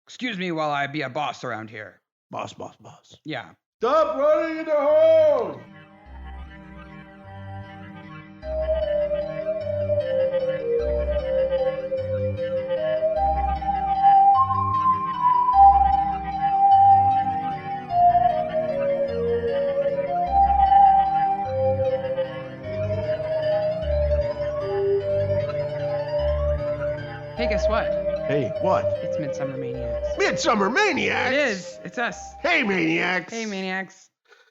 Excuse me while I be a boss around here. Boss. Yeah. Stop running in the hole! Hey, guess what? Hey, what? It's Midsomer Maniacs. Midsomer Maniacs! It is. It's us. Hey, Maniacs! Hey, Maniacs.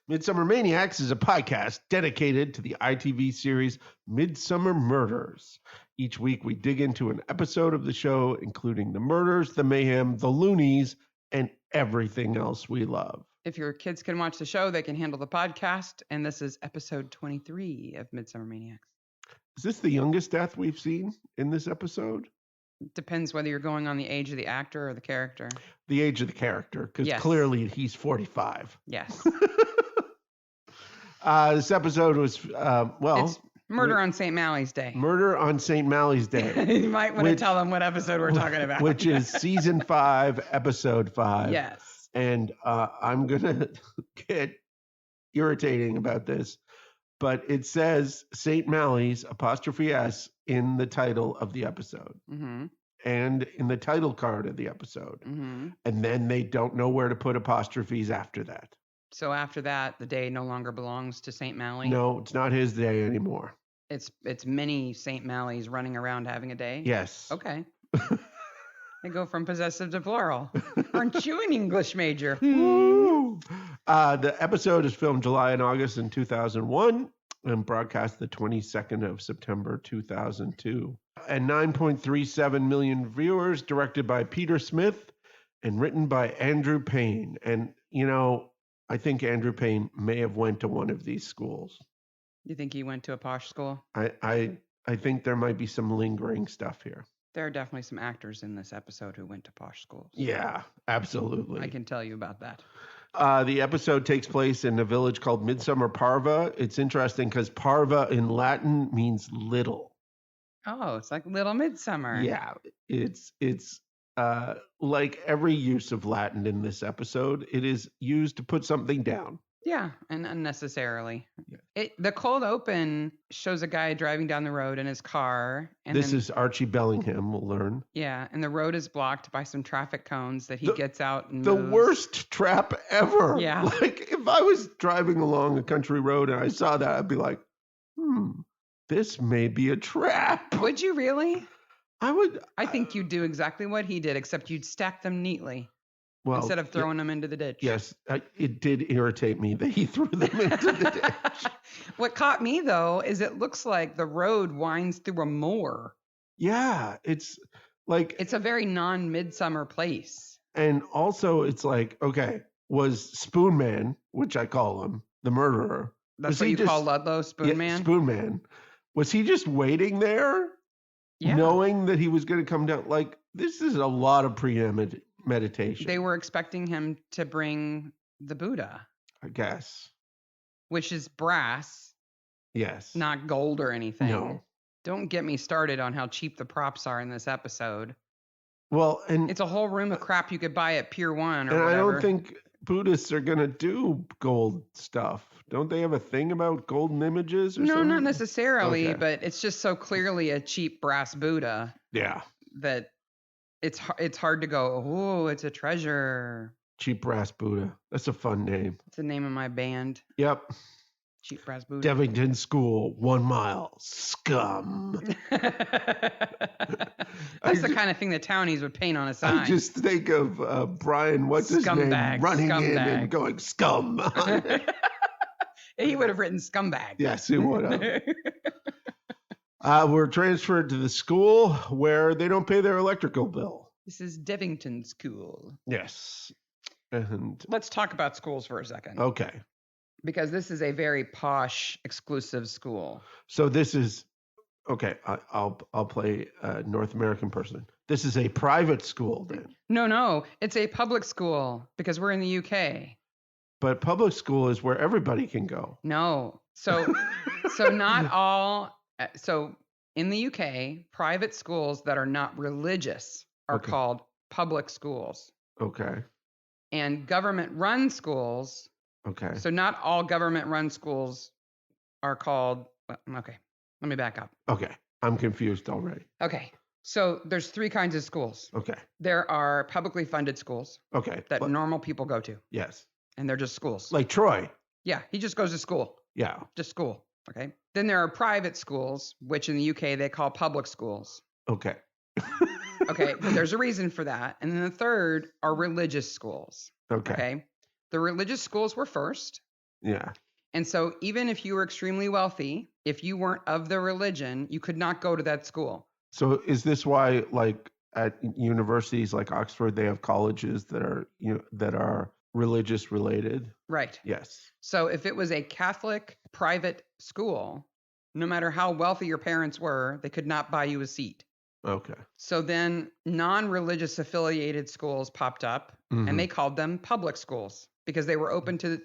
Midsomer Maniacs is a podcast dedicated to the ITV series Midsomer Murders. Each week we dig into an episode of the show, including the murders, the mayhem, the loonies, and everything else we love. If your kids can watch the show, they can handle the podcast. And this is episode 23 of Midsomer Maniacs. Is this the youngest death we've seen in this episode? Depends whether you're going on the age of the actor or the character. The age of the character, because Yes. clearly he's 45. Yes. This episode was, It's Murder on St. Malley's Day. Murder on St. Malley's Day. You might want to tell them what episode we're talking about. Which is season 5, episode 5. Yes. And I'm going to get irritating about this, but it says St. Malley's 'S in the title of the episode Mm-hmm. and in the title card of the episode. Mm-hmm. And then they don't know where to put apostrophes after that. So after that, the day no longer belongs to St. Malley. No, it's not his day anymore. It's many St. Malleys running around having a day. Yes. Okay. They go from possessive to plural. Aren't you an English major? Woo! The episode is filmed July and August in 2001 and broadcast the 22nd of September 2002. And 9.37 million viewers, directed by Peter Smith and written by Andrew Payne. And, you know, I think Andrew Payne may have went to one of these schools. You think he went to a posh school? I think there might be some lingering stuff here. There are definitely some actors in this episode who went to posh schools. Yeah, absolutely. I can tell you about that. The episode takes place in a village called Midsomer Parva. It's interesting because Parva in Latin means little. Oh, it's like Little Midsummer. Yeah, it's like every use of Latin in this episode, it is used to put something down. Yeah, and unnecessarily. Yeah. The cold open shows a guy driving down the road in his car. And This is Archie Bellingham, we'll learn. Yeah, and the road is blocked by some traffic cones that he gets out and The moves. worst trap ever. Yeah. Like, if I was driving along a country road and I saw that, I'd be like, this may be a trap. Would you really? I would. I think you'd do exactly what he did, except you'd stack them neatly Well, instead of throwing them into the ditch. Yes, it did irritate me that he threw them into the ditch. What caught me, though, is it looks like the road winds through a moor. Yeah, it's like... It's a very non-midsummer place. And also, it's like, okay, was Spoonman, which I call him, the murderer... That's what you call Ludlow, Spoonman? Yeah, Spoonman. Was he just waiting there, knowing that he was going to come down? Like, this is a lot of premeditation. They were expecting him to bring the Buddha. I guess. Which is brass. Yes. Not gold or anything. No. Don't get me started on how cheap the props are in this episode. Well, and... It's a whole room of crap you could buy at Pier 1 or whatever. And I don't think Buddhists are going to do gold stuff. Don't they have a thing about golden images or something? No, not necessarily, Okay. but it's just so clearly a cheap brass Buddha. Yeah. That it's hard to go, oh, it's a treasure. Cheap Brass Buddha. That's a fun name. It's the name of my band. Yep. Cheap Brass Buddha. Devington School, 1 mile. Scum. That's the kind of thing the townies would paint on a sign. I just think of Brian, what's his name, running in and going, scum. He would have written scumbag. Yes, he would have. We're transferred to the school where they don't pay their electrical bill. This is Devington School. Yes. And let's talk about schools for a second. Okay. Because this is a very posh, exclusive school. So this is, okay, I'll play a North American person. This is a private school then. No, it's a public school because we're in the UK. But public school is where everybody can go. No. So not all. So in the UK, private schools that are not religious are called public schools. Okay. And government-run schools, Okay. so not all government-run schools are called, okay, let me back up. Okay. I'm confused already. Okay, so there's 3 kinds of schools. Okay. There are publicly funded schools Okay. that normal people go to, Yes. and they're just schools. Like Troy. Yeah, he just goes to school. Yeah. Just school, okay? Then there are private schools, which in the UK they call public schools. Okay. Okay, but there's a reason for that. And then the third are religious schools. Okay. The religious schools were first. Yeah. And so even if you were extremely wealthy, if you weren't of the religion, you could not go to that school. So is this why, like at universities like Oxford, they have colleges that are religious related? Right. Yes. So if it was a Catholic private school, no matter how wealthy your parents were, they could not buy you a seat. Okay. So then non-religious affiliated schools popped up, and they called them public schools because they were open to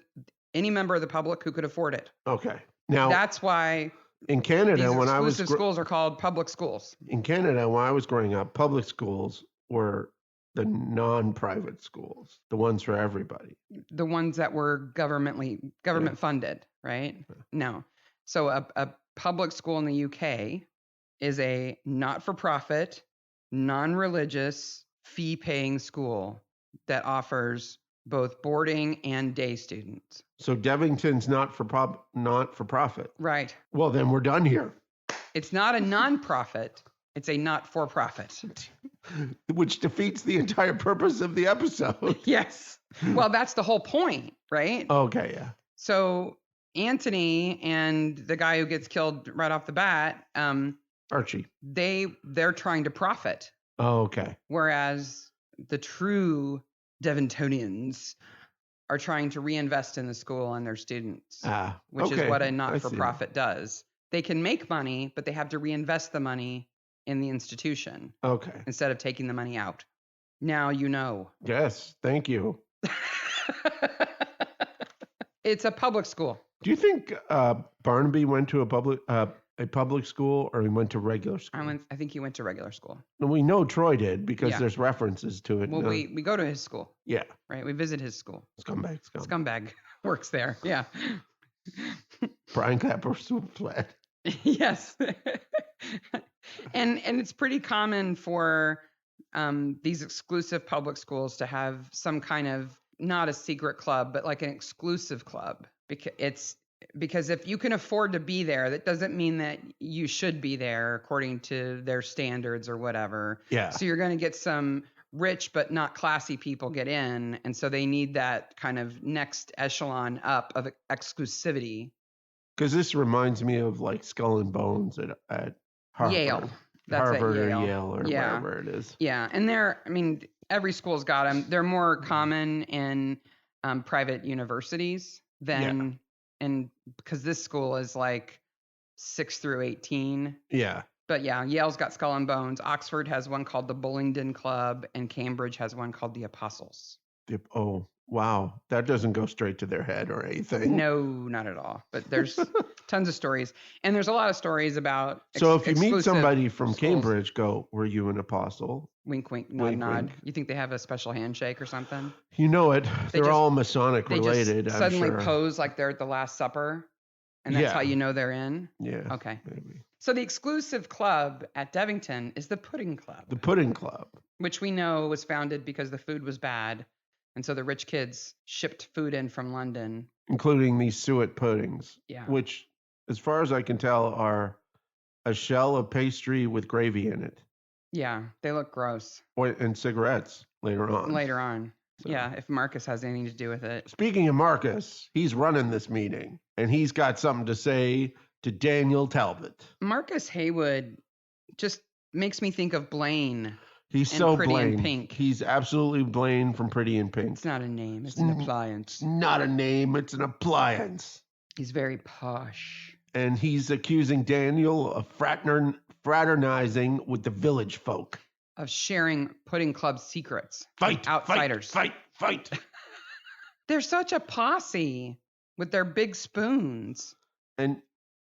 any member of the public who could afford it. Okay. Now that's why in Canada, these when I was exclusive schools are called public schools. In Canada, when I was growing up, public schools were the non-private schools, the ones for everybody. The ones that were government funded, right? No. So a public school in the UK is a not-for-profit, non-religious, fee-paying school that offers both boarding and day students. So Devington's not for profit. Right. Well, then we're done here. It's not a non-profit. It's a not-for-profit. Which defeats the entire purpose of the episode. Yes. Well, that's the whole point, right? Okay, yeah. So Anthony and the guy who gets killed right off the bat, Archie. They're trying to profit. Oh, okay. Whereas the true Devintonians are trying to reinvest in the school and their students, which is what a not-for-profit does. They can make money, but they have to reinvest the money in the institution. Okay. Instead of taking the money out. Now you know. Yes, thank you. It's a public school. Do you think Barnaby went to a public school, or he went to regular school? I think he went to regular school. And we know Troy did because there's references to it. Well, we go to his school. Yeah. Right. We visit his school. Scumbag Works there. Yeah. Brian Clapper fled. Yes. And it's pretty common for these exclusive public schools to have some kind of, not a secret club, but like an exclusive club. Because if you can afford to be there, that doesn't mean that you should be there according to their standards or whatever. Yeah. So you're going to get some rich but not classy people get in, and so they need that kind of next echelon up of exclusivity. Because this reminds me of like Skull and Bones at Harvard. Yale. That's Harvard at Yale. or Yale or wherever it is. Yeah, and every school's got them. They're more common in private universities than and because this school is like 6 through 18. Yeah. But yeah, Yale's got Skull and Bones. Oxford has one called the Bullingdon Club, and Cambridge has one called the Apostles. Oh, wow. That doesn't go straight to their head or anything. No, not at all. But there's tons of stories. And there's a lot of stories about So if you meet somebody from schools. Cambridge, go, were you an apostle? Wink, wink, nod, Wink, nod. wink. You think they have a special handshake or something? You know it. They're all Masonic related. They just suddenly I'm sure. pose like they're at the Last Supper. And that's how you know they're in? Yeah. Okay. Maybe. So the exclusive club at Devington is the Pudding Club. The Pudding Club. Which we know was founded because the food was bad. And so the rich kids shipped food in from London. Including these suet puddings. Yeah. Which, as far as I can tell, are a shell of pastry with gravy in it. Yeah, they look gross. And cigarettes later on. So. Yeah, if Marcus has anything to do with it. Speaking of Marcus, he's running this meeting. And he's got something to say to Daniel Talbot. Marcus Haywood just makes me think of Blaine. He's so Pretty Blaine. in Pink. He's absolutely Blaine from Pretty in Pink. It's not a name. It's an appliance. It's not a name. It's an appliance. He's very posh. And he's accusing Daniel of fraternizing with the village folk. Of sharing Pudding Club secrets. Fight, outsiders. Fight. They're such a posse with their big spoons. And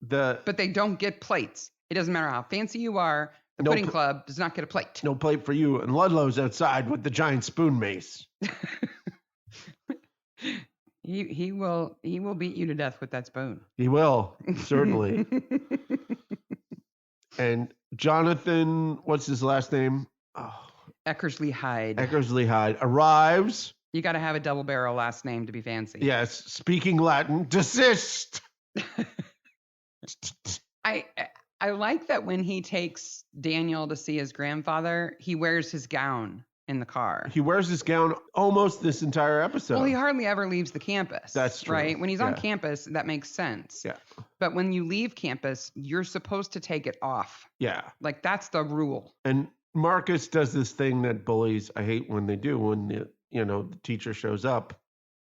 But they don't get plates. It doesn't matter how fancy you are. The pudding club does not get a plate. No plate for you. And Ludlow's outside with the giant spoon mace. He will beat you to death with that spoon. He will, certainly. And Jonathan, what's his last name? Oh, Eckersley Hyde. Eckersley Hyde arrives. You got to have a double barrel last name to be fancy. Yes, speaking Latin, desist. I like that when he takes Daniel to see his grandfather, he wears his gown in the car. He wears his gown almost this entire episode. Well, he hardly ever leaves the campus. That's true. Right? When he's on campus, that makes sense. Yeah. But when you leave campus, you're supposed to take it off. Yeah. Like, that's the rule. And Marcus does this thing that bullies, I hate when they do, when the teacher shows up,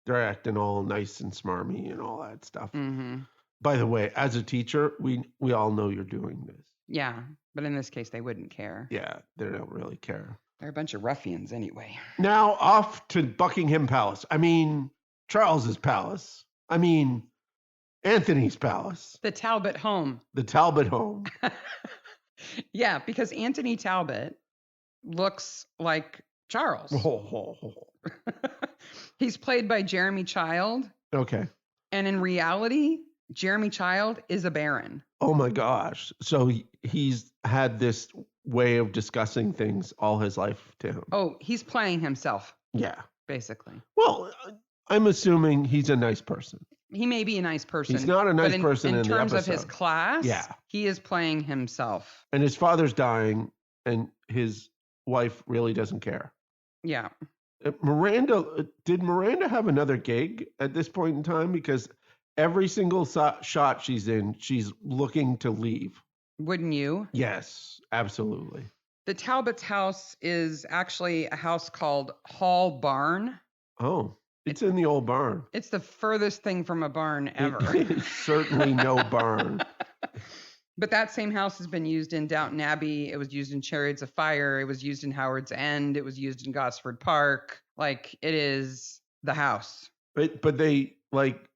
they're acting all nice and smarmy and all that stuff. Mm-hmm. By the way, as a teacher, we all know you're doing this. Yeah, but in this case, they wouldn't care. Yeah, they don't really care. They're a bunch of ruffians anyway. Now off to Buckingham Palace. I mean, Charles's palace. I mean, Anthony's palace. The Talbot home. The Talbot home. Yeah, because Anthony Talbot looks like Charles. He's played by Jeremy Child. Okay. And in reality, Jeremy Child is a baron. Oh my gosh. So he's had this way of discussing things all his life to him. Oh, he's playing himself. Yeah. Basically. Well, I'm assuming he's a nice person. He may be a nice person. He's not a nice person in the terms episode. of his class, he is playing himself. And his father's dying, and his wife really doesn't care. Yeah. Did Miranda have another gig at this point in time? Because every single shot she's in, she's looking to leave. Wouldn't you? Yes, absolutely. The Talbot's house is actually a house called Hall Barn. Oh, it's in the old barn. It's the furthest thing from a barn ever. It is certainly no barn. But that same house has been used in Downton Abbey. It was used in Chariots of Fire. It was used in Howard's End. It was used in Gosford Park. Like, it is the house. But they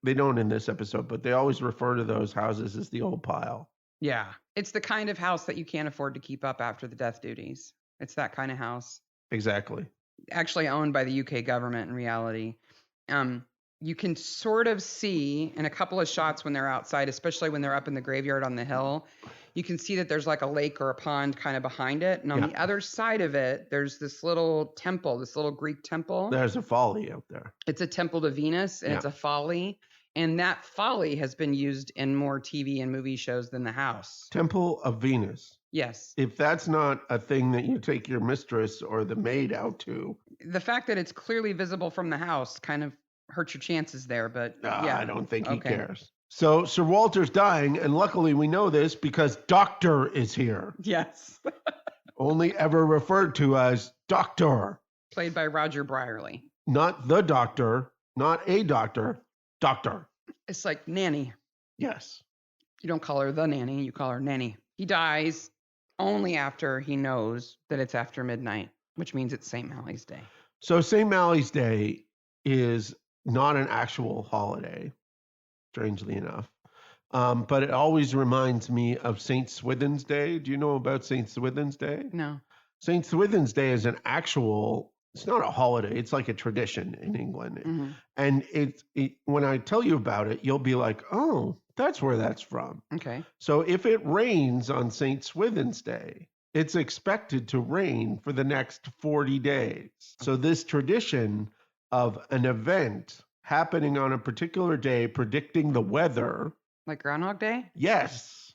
don't in this episode, but they always refer to those houses as the old pile. Yeah. It's the kind of house that you can't afford to keep up after the death duties. It's that kind of house. Exactly. Actually owned by the UK government in reality. You can sort of see in a couple of shots when they're outside, especially when they're up in the graveyard on the hill, you can see that there's like a lake or a pond kind of behind it. And on the other side of it, there's this little temple, this little Greek temple. There's a folly out there. It's a temple to Venus, and it's a folly. And that folly has been used in more TV and movie shows than the house. Temple of Venus. Yes. If that's not a thing that you take your mistress or the maid out to. The fact that it's clearly visible from the house kind of hurt your chances there, but yeah. I don't think he cares. So Sir Walter's dying, and luckily we know this because Doctor is here. Yes. Only ever referred to as Doctor. Played by Roger Brierly. Not the doctor, not a doctor, Doctor. It's like nanny. Yes. You don't call her the nanny, you call her nanny. He dies only after he knows that it's after midnight, which means it's St. Malley's Day. So St. Malley's Day is not an actual holiday, strangely enough. But it always reminds me of St. Swithin's Day. Do you know about St. Swithin's Day? No. St. Swithin's Day is it's not a holiday. It's like a tradition in England. Mm-hmm. And when I tell you about it, you'll be like, oh, that's where that's from. Okay. So if it rains on St. Swithin's Day, it's expected to rain for the next 40 days. So this tradition of an event happening on a particular day, predicting the weather. Like Groundhog Day? Yes.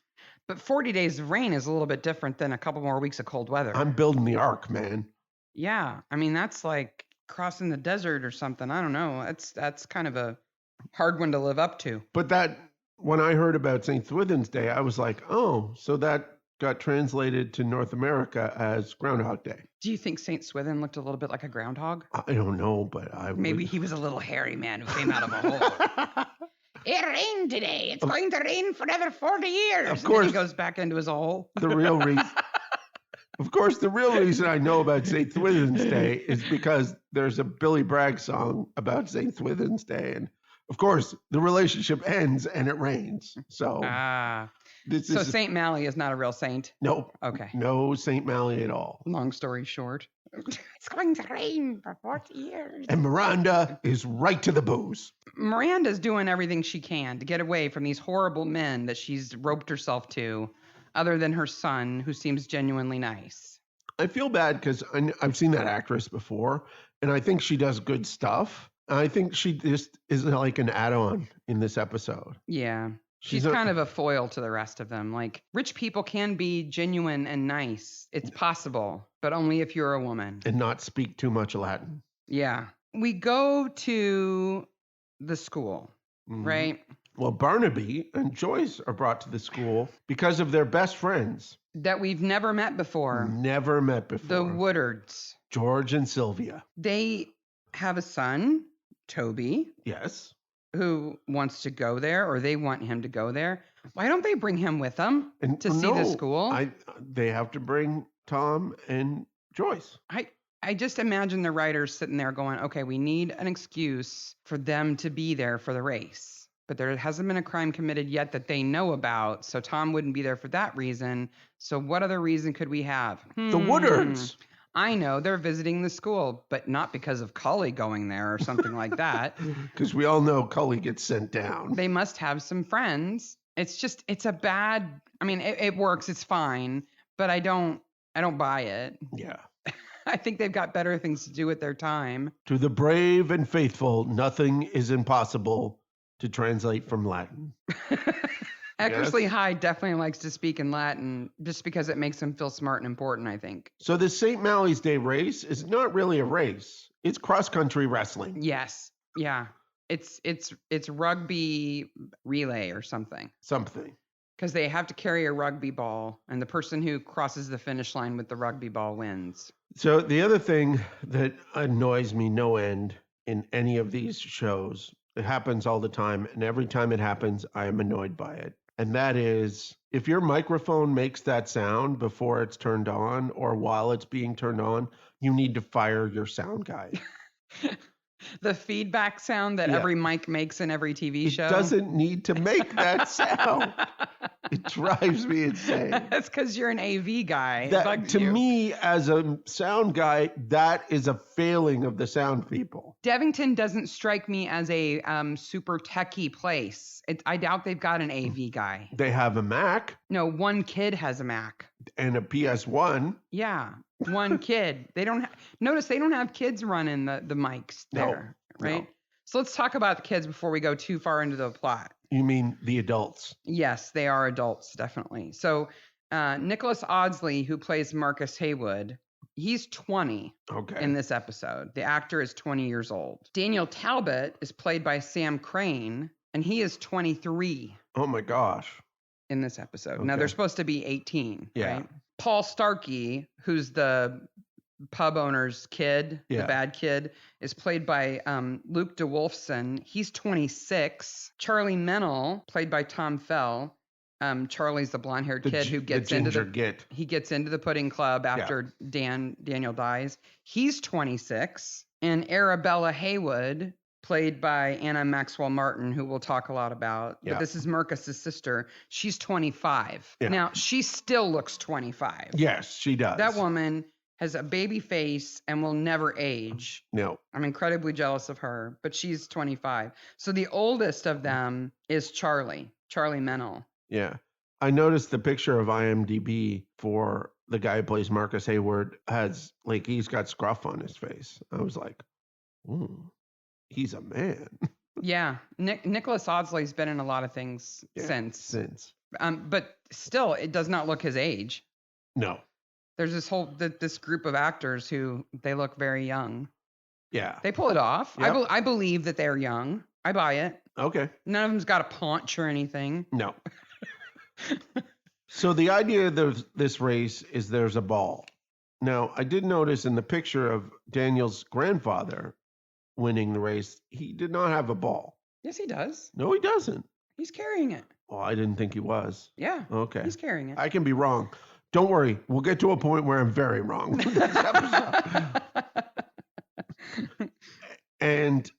But 40 days of rain is a little bit different than a couple more weeks of cold weather. I'm building the ark, man. Yeah. I mean, that's like crossing the desert or something. I don't know. That's kind of a hard one to live up to. But when I heard about St. Swithin's Day, I was like, oh, so that got translated to North America as Groundhog Day. Do you think St. Swithin looked a little bit like a groundhog? I don't know, but Maybe he was a little hairy man who came out of a hole. It rained today. It's going to rain for another 40 years. Of course. And then he goes back into his hole. The real reason I know about St. Swithin's Day is because there's a Billy Bragg song about St. Swithin's Day, and Of course, the relationship ends and it rains. So this so is Saint Malley is not a real saint. nope. Okay. No Saint Malley at all. Long story short, it's going to rain for 40 years. And Miranda is right to the booze. Miranda's doing everything she can to get away from these horrible men that she's roped herself to, other than her son, who seems genuinely nice. I feel bad because I've seen that actress before, and I think she does good stuff. I think she just is like an add-on in this episode. Yeah. She's kind of a foil to the rest of them. Like, rich people can be genuine and nice. It's possible, but only if you're a woman. And not speak too much Latin. Yeah. We go to the school, right? Well, Barnaby and Joyce are brought to the school because of their best friends. That we've never met before. Never met before. The Woodards. George and Sylvia. They have a son, Toby. Yes. Who wants to go there, or they want him to go there. Why don't they bring him with them to see the school? They have to bring Tom and Joyce. I just imagine the writers sitting there going, okay, we need an excuse for them to be there for the race. But there hasn't been a crime committed yet that they know about, so Tom wouldn't be there for that reason. So what other reason could we have? The Woodards. I know they're visiting the school, but not because of Cully going there or something like that. Because we all know Cully gets sent down. They must have some friends. It's a bad, I mean, it works, it's fine, but I don't buy it. Yeah. I think they've got better things to do with their time. To the brave and faithful, nothing is impossible, to translate from Latin. Eckersley Hyde definitely likes to speak in Latin just because it makes him feel smart and important, I think. So the St. Mally's Day race is not really a race. It's cross-country wrestling. Yes. Yeah. It's rugby relay or something. Something. Because they have to carry a rugby ball, and the person who crosses the finish line with the rugby ball wins. So the other thing that annoys me no end in any of these shows, it happens all the time, and every time it happens, I am annoyed by it. And that is, if your microphone makes that sound before it's turned on or while it's being turned on, you need to fire your sound guy. The feedback sound that every mic makes in every TV show. It doesn't need to make that sound. It drives me insane. That's because you're an AV guy. To me, as a sound guy, that is a failing of the sound people. Devington doesn't strike me as a super techie place. I doubt they've got an AV guy. They have a Mac. No, one kid has a Mac. And a PS1. Yeah, one kid. Notice they don't have kids running the mics there, right? No. So let's talk about the kids before we go too far into the plot. You mean the adults? Yes, they are adults, definitely. So Nicholas Audsley, who plays Marcus Haywood, he's 20 in this episode. The actor is 20 years old. Daniel Talbot is played by Sam Crane, and he is 23. Oh my gosh. In this episode. Now, they're supposed to be 18, yeah. Right? Paul Starkey, who's the pub owner's kid, the bad kid, is played by Luke DeWolfson. He's 26. Charlie Mennel, played by Tom Fell. Charlie's the blonde-haired kid who gets into the pudding club after Daniel dies. He's 26. And Arabella Haywood, played by Anna Maxwell Martin, who we'll talk a lot about. Yeah. But this is Marcus's sister. She's 25. Yeah. Now, she still looks 25. Yes, she does. That woman has a baby face and will never age. No. I'm incredibly jealous of her, but she's 25. So the oldest of them is Charlie Mennel. Yeah. I noticed the picture of IMDb for the guy who plays Marcus Hayward has, like, he's got scruff on his face. I was like, ooh. He's a man. Yeah. Nicholas Audsley's been in a lot of things since. But still, it does not look his age. No. There's this group of actors who they look very young. Yeah. They pull it off. Yep. I believe that they're young. I buy it. Okay. None of them's got a paunch or anything. No. So the idea of this race is there's a ball. Now, I did notice in the picture of Daniel's grandfather winning the race, he did not have a ball. Yes, he does. No, he doesn't. He's carrying it. Well, I didn't think he was. Yeah. Okay. He's carrying it. I can be wrong. Don't worry. We'll get to a point where I'm very wrong with this episode. And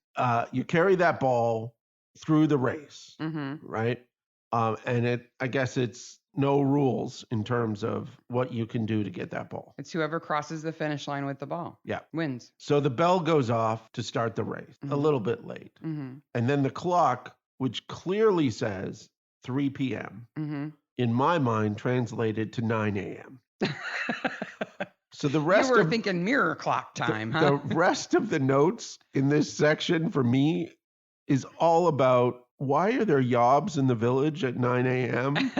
you carry that ball through the race, Mm-hmm. right? And I guess it's no rules in terms of what you can do to get that ball. It's whoever crosses the finish line with the ball. Yeah. Wins. So the bell goes off to start the race, a Mhm. little bit late. Mm-hmm. And then the clock, which clearly says 3 p.m., Mm-hmm. in my mind translated to 9 a.m. So the You rest were of thinking mirror clock time, the huh? rest of the notes in this section for me is all about why are there yobs in the village at 9 a.m.?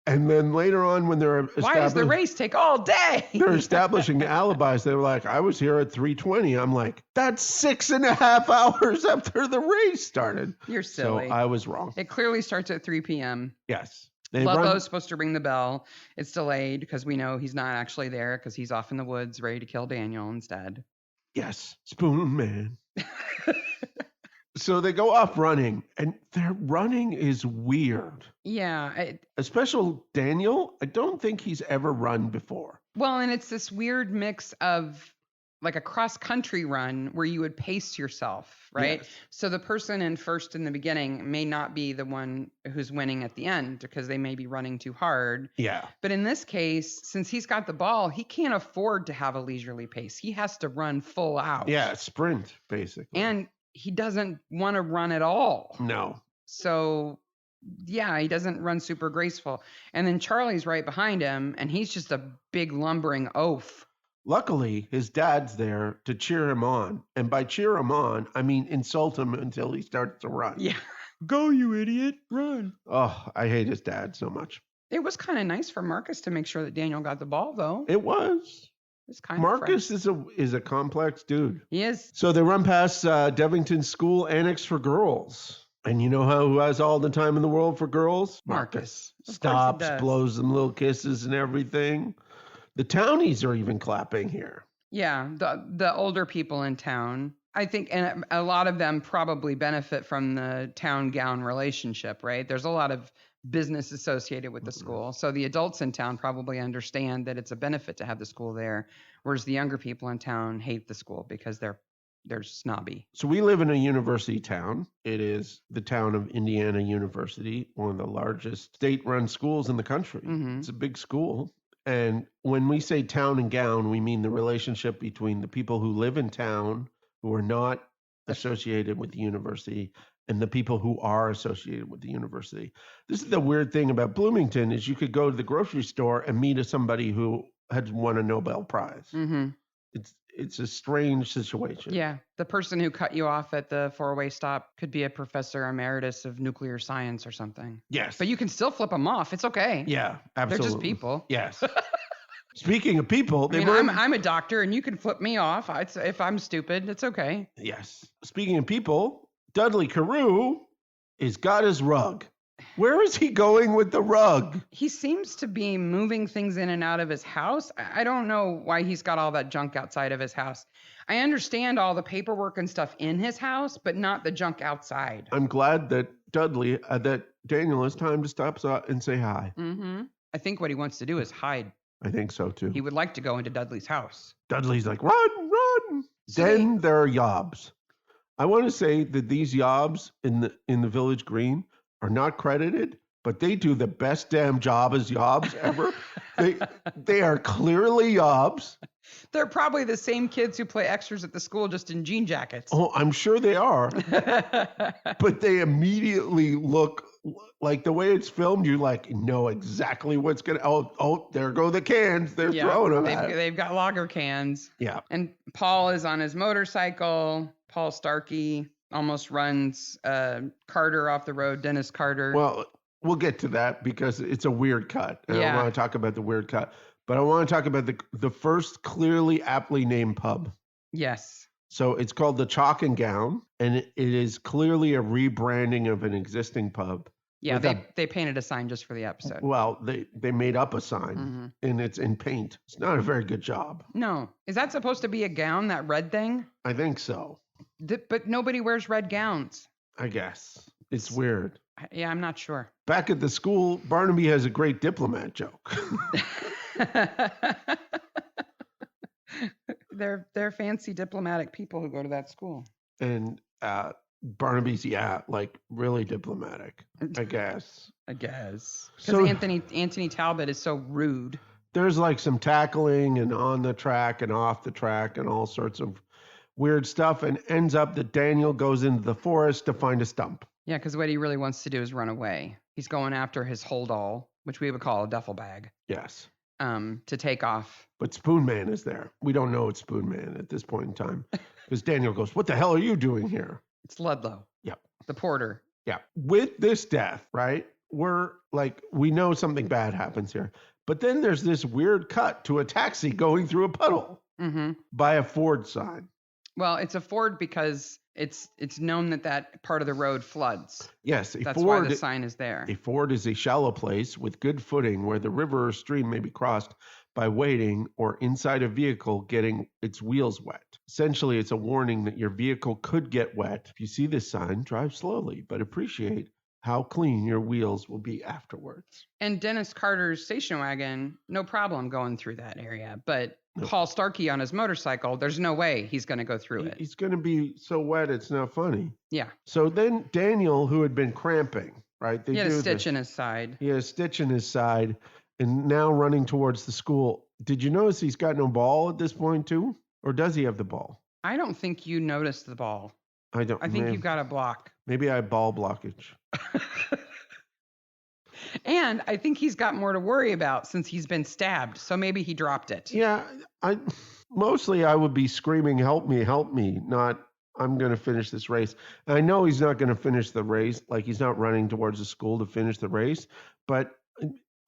And then later on when they're Why does the race take all day? they're establishing alibis. They were like, I was here at 3:20. I'm like, that's 6.5 hours after the race started. You're silly. So I was wrong. It clearly starts at 3 p.m. Yes. Ludlow's supposed to ring the bell. It's delayed because we know he's not actually there because he's off in the woods ready to kill Daniel instead. Yes. Spoonman. So they go off running, and their running is weird. Yeah. Especially Daniel. I don't think he's ever run before. Well, and it's this weird mix of like a cross country run where you would pace yourself, right? Yes. So the person in first in the beginning may not be the one who's winning at the end because they may be running too hard. Yeah. But in this case, since he's got the ball, he can't afford to have a leisurely pace. He has to run full out. Yeah, sprint, basically. And he doesn't want to run at all. No. So yeah, he doesn't run super graceful. And then Charlie's right behind him, and he's just a big lumbering oaf. Luckily, his dad's there to cheer him on. And by cheer him on, I mean insult him until he starts to run. Yeah. Go, you idiot. Run. Oh, I hate his dad so much. It was kind of nice for Marcus to make sure that Daniel got the ball, though. It was. It's kind Marcus of is a complex dude. He is. So they run past Devington's school annex for girls. And you know who has all the time in the world for girls? Marcus. Of course he Stops, does. blows them little kisses and everything. The townies are even clapping here. Yeah, the older people in town. I think, and a lot of them probably benefit from the town gown relationship, right? There's a lot of business associated with the school. So the adults in town probably understand that it's a benefit to have the school there, whereas the younger people in town hate the school because they're snobby. So we live in a university town. It is the town of Indiana University, one of the largest state-run schools in the country. Mhm. It's a big school. And when we say town and gown, we mean the relationship between the people who live in town who are not associated with the university and the people who are associated with the university. This is the weird thing about Bloomington is you could go to the grocery store and meet somebody who had won a Nobel Prize. Mm-hmm. It's a strange situation. Yeah, the person who cut you off at the four-way stop could be a professor emeritus of nuclear science or something. Yes. But you can still flip them off. It's okay. Yeah, absolutely. They're just people. Yes. Speaking of people, I'm a doctor, and you can flip me off. If I'm stupid, it's okay. Yes. Speaking of people, Dudley Carew has got his rug. Where is he going with the rug? He seems to be moving things in and out of his house. I don't know why he's got all that junk outside of his house. I understand all the paperwork and stuff in his house, but not the junk outside. I'm glad that that Daniel has time to stop and say hi. Mm-hmm. I think what he wants to do is hide. I think so too. He would like to go into Dudley's house. Dudley's like, run, run. Then there are Yobs. I want to say that these Yobs in the Village Green are not credited, but they do the best damn job as Yobs ever. They are clearly Yobs. They're probably the same kids who play extras at the school just in jean jackets. Oh, I'm sure they are. But they immediately look like the way it's filmed, you like know exactly what's going to, oh, there go the cans. They're throwing them at it. They've got lager cans. Yeah. And Paul is on his motorcycle. Paul Starkey almost runs Carter off the road, Dennis Carter. Well, we'll get to that because it's a weird cut. And Yeah. I want to talk about the weird cut. But I want to talk about the first clearly aptly named pub. Yes. So it's called the Chalk and Gown, and it is clearly a rebranding of an existing pub. Yeah, they painted a sign just for the episode. Well, they made up a sign, Mm-hmm. and it's in paint. It's not a very good job. No. Is that supposed to be a gown, that red thing? I think so. But nobody wears red gowns. I guess. It's weird. Yeah, I'm not sure. Back at the school, Barnaby has a great diplomat joke. They're fancy diplomatic people who go to that school. And Barnaby's, like really diplomatic, I guess. Because So Anthony Talbot is so rude. there's like some tackling and on the track and off the track and all sorts of weird stuff, and ends up that Daniel goes into the forest to find a stump. Yeah, because what he really wants to do is run away. He's going after his hold all, which we would call a duffel bag, Yes. to take off. But Spoonman is there. We don't know it's Spoonman at this point in time because Daniel goes, "What the hell are you doing here?" It's Ludlow. Yep. The porter. Yeah. With this death, right? We're like, we know something bad happens here. But then there's this weird cut to a taxi going through a puddle by a Ford sign. Well, it's a Ford because it's known that part of the road floods. Yes. That's why the sign is there. A ford is a shallow place with good footing where the river or stream may be crossed by wading or inside a vehicle getting its wheels wet. Essentially, it's a warning that your vehicle could get wet. If you see this sign, drive slowly, but appreciate how clean your wheels will be afterwards. And Dennis Carter's station wagon, no problem going through that area. But Paul Starkey on his motorcycle, there's no way he's going to go through it. He's going to be so wet, it's not funny. Yeah. So then Daniel, who had been cramping, right? He had a stitch in his side. He had a stitch in his side and now running towards the school. Did you notice he's got no ball at this point too? Or does he have the ball? I don't think you noticed the ball. I don't. I think you've got a block. Maybe I have ball blockage. And I think he's got more to worry about since he's been stabbed. So maybe he dropped it. Yeah. I would be screaming, help me, not I'm going to finish this race. And I know he's not going to finish the race. Like he's not running towards the school to finish the race. But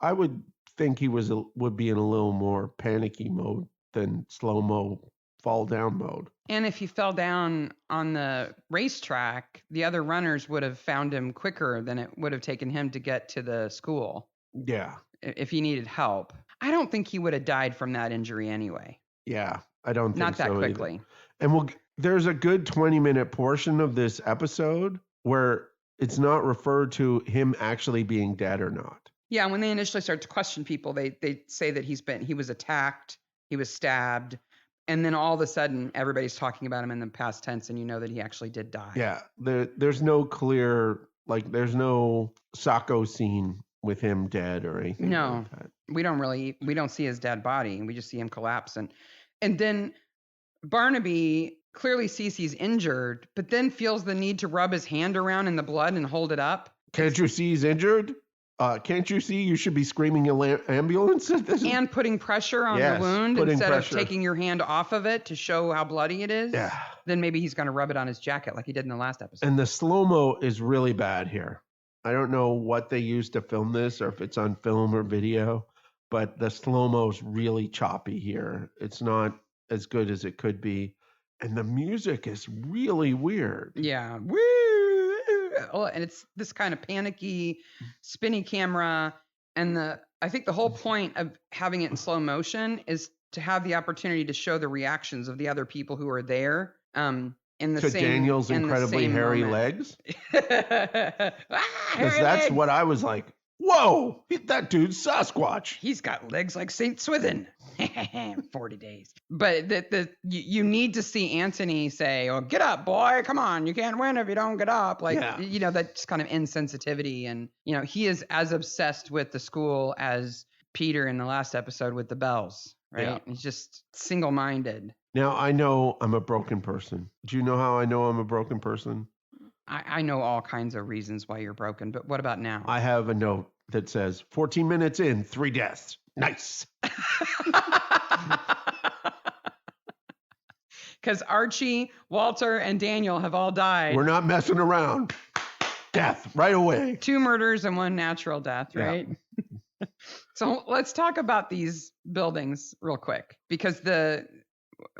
I would think he would be in a little more panicky mode than slow-mo fall down mode. And if he fell down on the racetrack, the other runners would have found him quicker than it would have taken him to get to the school. Yeah. If he needed help. I don't think he would have died from that injury anyway. Yeah, I don't think so. Not that quickly. Either. And there's a good 20-minute portion of this episode where it's not referred to him actually being dead or not. Yeah, when they initially start to question people, they say that he was attacked, he was stabbed, and then all of a sudden everybody's talking about him in the past tense, and you know that he actually did die. Yeah, there's no clear, like there's no Sacco scene with him dead or anything. No, like that. we don't see his dead body. We just see him collapse, and then Barnaby clearly sees he's injured, but then feels the need to rub his hand around in the blood and hold it up. Can't you see he's injured? Can't you see you should be screaming ambulance at this? And putting pressure on the wound instead of taking your hand off of it to show how bloody it is. Yeah. Then maybe he's going to rub it on his jacket like he did in the last episode. And the slow-mo is really bad here. I don't know what they used to film this or if it's on film or video, but the slow-mo is really choppy here. It's not as good as it could be. And the music is really weird. Yeah. Woo! Oh, and it's this kind of panicky, spinny camera. And I think the whole point of having it in slow motion is to have the opportunity to show the reactions of the other people who are there. In the to same Daniel's incredibly hairy legs. Because that's what I was like. Whoa, that dude's Sasquatch. He's got legs like Saint Swithin. 40 days. But you need to see Anthony say, "Oh, get up, boy! Come on, you can't win if you don't get up." That's kind of insensitivity, and he is as obsessed with the school as Peter in the last episode with the bells. Right? Yeah. He's just single-minded. Now I know I'm a broken person. Do you know how I know I'm a broken person? I know all kinds of reasons why you're broken, but what about now? I have a note that says 14 minutes in, 3 deaths. Nice. Because Archie, Walter, and Daniel have all died. We're not messing around. Death right away. 2 murders and 1 natural death, right? Yeah. So let's talk about these buildings real quick, because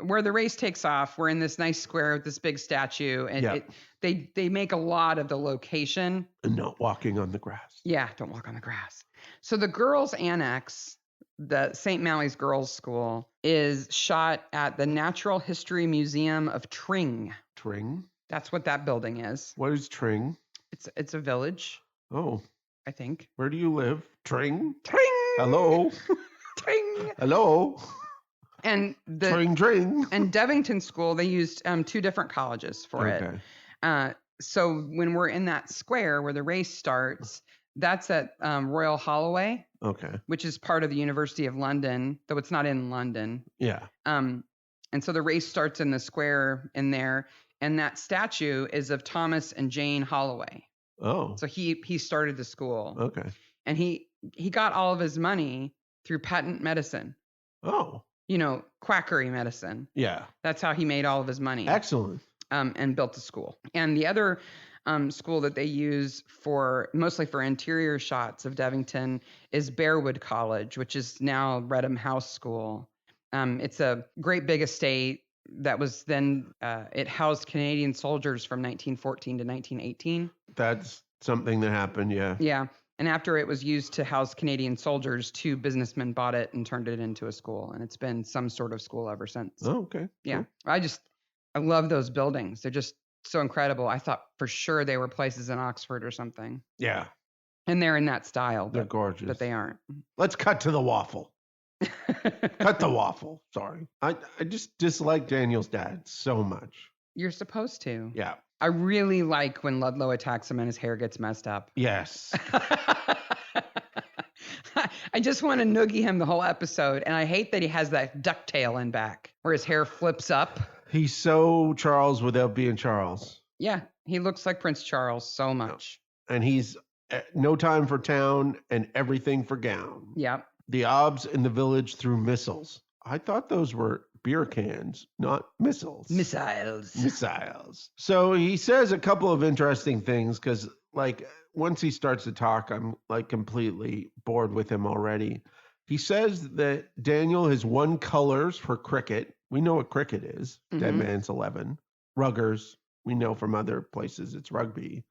where the race takes off, we're in this nice square with this big statue, and they make a lot of the location. And not walking on the grass. Yeah, don't walk on the grass. So the girls' annex, the St. Malley's Girls' School, is shot at the Natural History Museum of Tring. Tring? That's what that building is. What is Tring? It's a village. Oh. I think. Where do you live? Tring? Tring! Hello? Tring! Hello? And Tring. And Devington School, they used 2 different colleges for it. So when we're in that square where the race starts, that's at Royal Holloway, Okay. which is part of the University of London, though it's not in London. Yeah. And so the race starts in the square in there, and that statue is of Thomas and Jane Holloway. Oh. So he started the school. Okay. And he got all of his money through patent medicine. Oh. Quackery medicine. Yeah. That's how he made all of his money. Excellent. And built the school. And the other school that they use mostly for interior shots of Devington is Bearwood College, which is now Redham House School. It's a great big estate that was then, it housed Canadian soldiers from 1914 to 1918. That's something that happened, yeah. Yeah. And after it was used to house Canadian soldiers, 2 businessmen bought it and turned it into a school. And it's been some sort of school ever since. Oh, okay. Yeah. Cool. I love those buildings. They're just so incredible. I thought for sure they were places in Oxford or something. Yeah. And they're in that style. They're gorgeous. But they aren't. Let's cut to the waffle. Cut the waffle. Sorry. I just dislike Daniel's dad so much. You're supposed to. Yeah. I really like when Ludlow attacks him and his hair gets messed up. Yes. I just want to noogie him the whole episode. And I hate that he has that ducktail in back where his hair flips up. He's so Charles without being Charles. Yeah. He looks like Prince Charles so much. And he's no time for town and everything for gown. Yeah. The Yobs in the village threw missiles. I thought those were beer cans, not missiles. Missiles. So he says a couple of interesting things because, once he starts to talk, I'm completely bored with him already. He says that Daniel has won colors for cricket. We know what cricket is. Mm-hmm. Dead Man's 11. Ruggers. We know from other places it's rugby.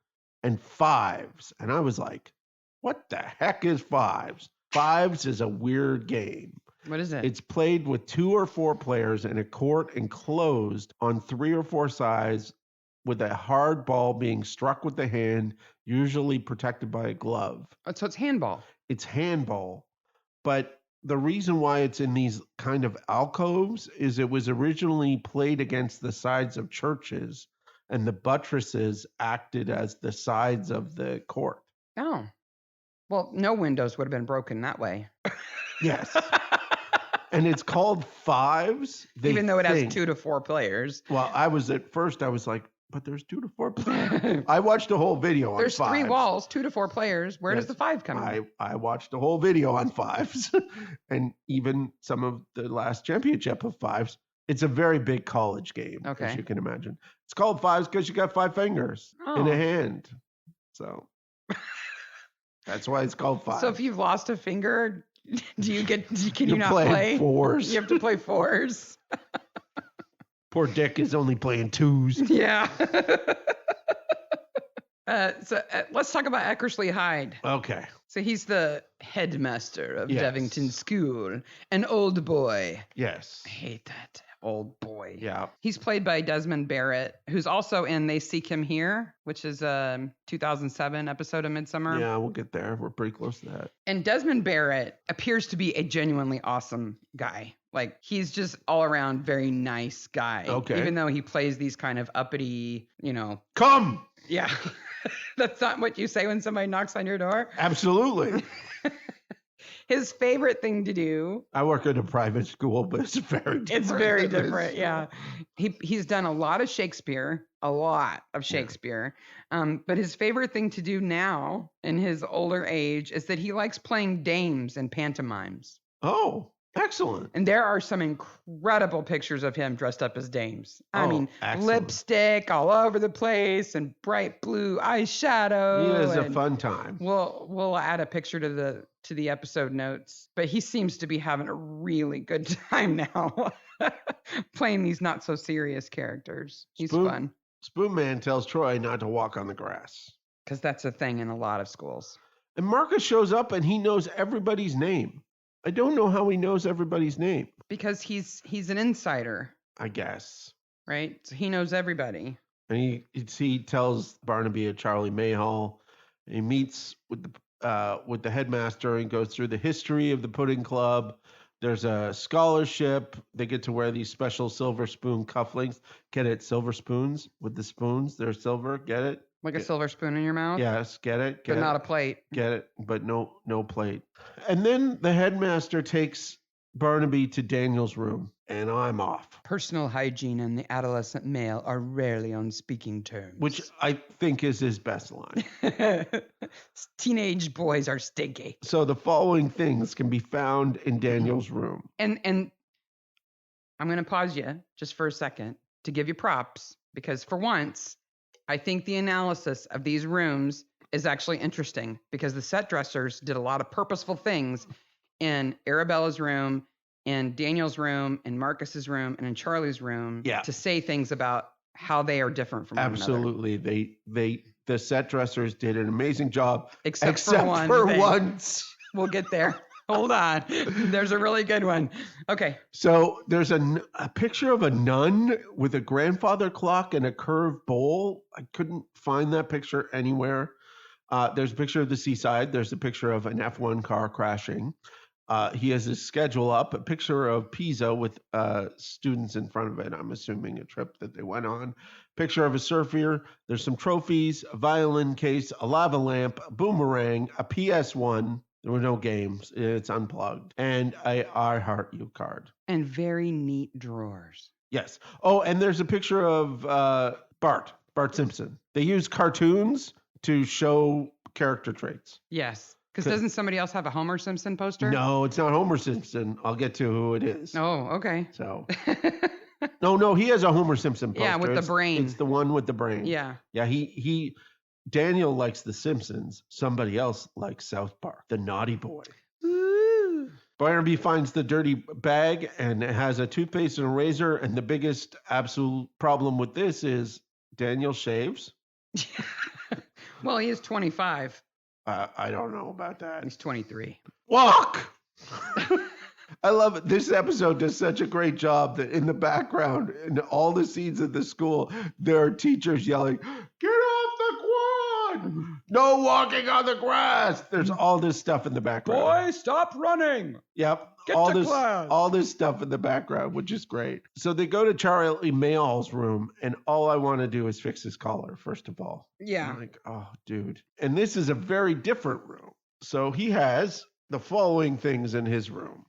And fives. And I was like, what the heck is fives? Fives is a weird game. What is it? It's played with 2 or 4 players in a court enclosed on 3 or 4 sides with a hard ball being struck with the hand, usually protected by a glove. Oh, so it's handball. It's handball. But the reason why it's in these kind of alcoves is it was originally played against the sides of churches, and the buttresses acted as the sides of the court. Oh. Well, no windows would have been broken that way. Yes. And it's called fives. Even though it has 2 to 4 players. Well, I was like, but there's 2 to 4 players. I watched a whole video on there's fives. 3 walls, 2 to 4 players. Where does the 5 come in? I watched a whole video on fives. And even some of the last championship of fives. It's a very big college game, as you can imagine. It's called fives because you got 5 fingers in a hand. So that's why it's called fives. So if you've lost a finger, can you not play? Fours. You have to play fours. Poor Dick is only playing 2s. Yeah. So let's talk about Eckersley Hyde. Okay. So he's the headmaster of Devington School, an old boy. Yes. I hate that. Old boy. Yeah. He's played by Desmond Barrett, who's also in They Seek Him Here, which is a 2007 episode of Midsomer. Yeah, we'll get there. We're pretty close to that. And Desmond Barrett appears to be a genuinely awesome guy. He's just all around very nice guy. Okay. Even though he plays these kind of uppity, Come! Yeah. That's not what you say when somebody knocks on your door. Absolutely. His favorite thing to do. I work at a private school, but it's very different. It's very different, yeah. He's done a lot of Shakespeare, but his favorite thing to do now in his older age is that he likes playing dames and pantomimes. Oh, excellent. And there are some incredible pictures of him dressed up as dames. I mean, excellent. Lipstick all over the place and bright blue eyeshadow. He has a fun time. We'll add a picture to the episode notes. But he seems to be having a really good time now playing these not so serious characters. He's fun. Spoonman tells Troy not to walk on the grass. Because that's a thing in a lot of schools. And Marcus shows up and he knows everybody's name. I don't know how he knows everybody's name. Because he's an insider. I guess. Right? So he knows everybody. And he tells Barnaby at Charlie Mayhall. And he meets with the headmaster and goes through the history of the Pudding Club. There's a scholarship. They get to wear these special silver spoon cufflinks. Get it? Silver spoons with the spoons. They're silver. Get it? Like a silver spoon in your mouth? Yes, get it? But not a plate. Get it, but no plate. And then the headmaster takes Barnaby to Daniel's room, and I'm off. Personal hygiene and the adolescent male are rarely on speaking terms. Which I think is his best line. Teenage boys are stinky. So the following things can be found in Daniel's room. And I'm going to pause you just for a second to give you props, because for once, I think the analysis of these rooms is actually interesting, because the set dressers did a lot of purposeful things in Arabella's room, in Daniel's room, in Marcus's room, and in Charlie's room to say things about how they are different from one another. Absolutely. The set dressers did an amazing job. Except for once. We'll get there. Hold on. There's a really good one. Okay. So there's a picture of a nun with a grandfather clock and a curved bowl. I couldn't find that picture anywhere. There's a picture of the seaside. There's a picture of an F1 car crashing. He has his schedule up, a picture of Pisa with students in front of it. I'm assuming a trip that they went on. Picture of a surfer. There's some trophies, a violin case, a lava lamp, a boomerang, a PS1. There were no games. It's unplugged. And a I Heart You card. And very neat drawers. Yes. Oh, and there's a picture of Bart Simpson. They use cartoons to show character traits. Yes. Because doesn't somebody else have a Homer Simpson poster? No, it's not Homer Simpson. I'll get to who it is. Oh, okay. So, no, he has a Homer Simpson poster. Yeah, with the brain. It's the one with the brain. Yeah. Yeah, Daniel likes The Simpsons. Somebody else likes South Park. The naughty boy. Ooh. Barnaby finds the dirty bag and it has a toothpaste and a razor. And the biggest absolute problem with this is Daniel shaves. Well, he is 25. I don't know about that. He's 23. Walk! I love it. This episode does such a great job that in the background, in all the scenes at the school, there are teachers yelling, "Get off the quad! No walking on the grass!" There's all this stuff in the background. Boy, stop running! Yep. Get all to this, class. all this stuff in the background, which is great. So they go to Charlie Mayall's room, and all I want to do is fix his collar, first of all. Yeah. I'm like, oh, dude. And this is a very different room. So he has the following things in his room.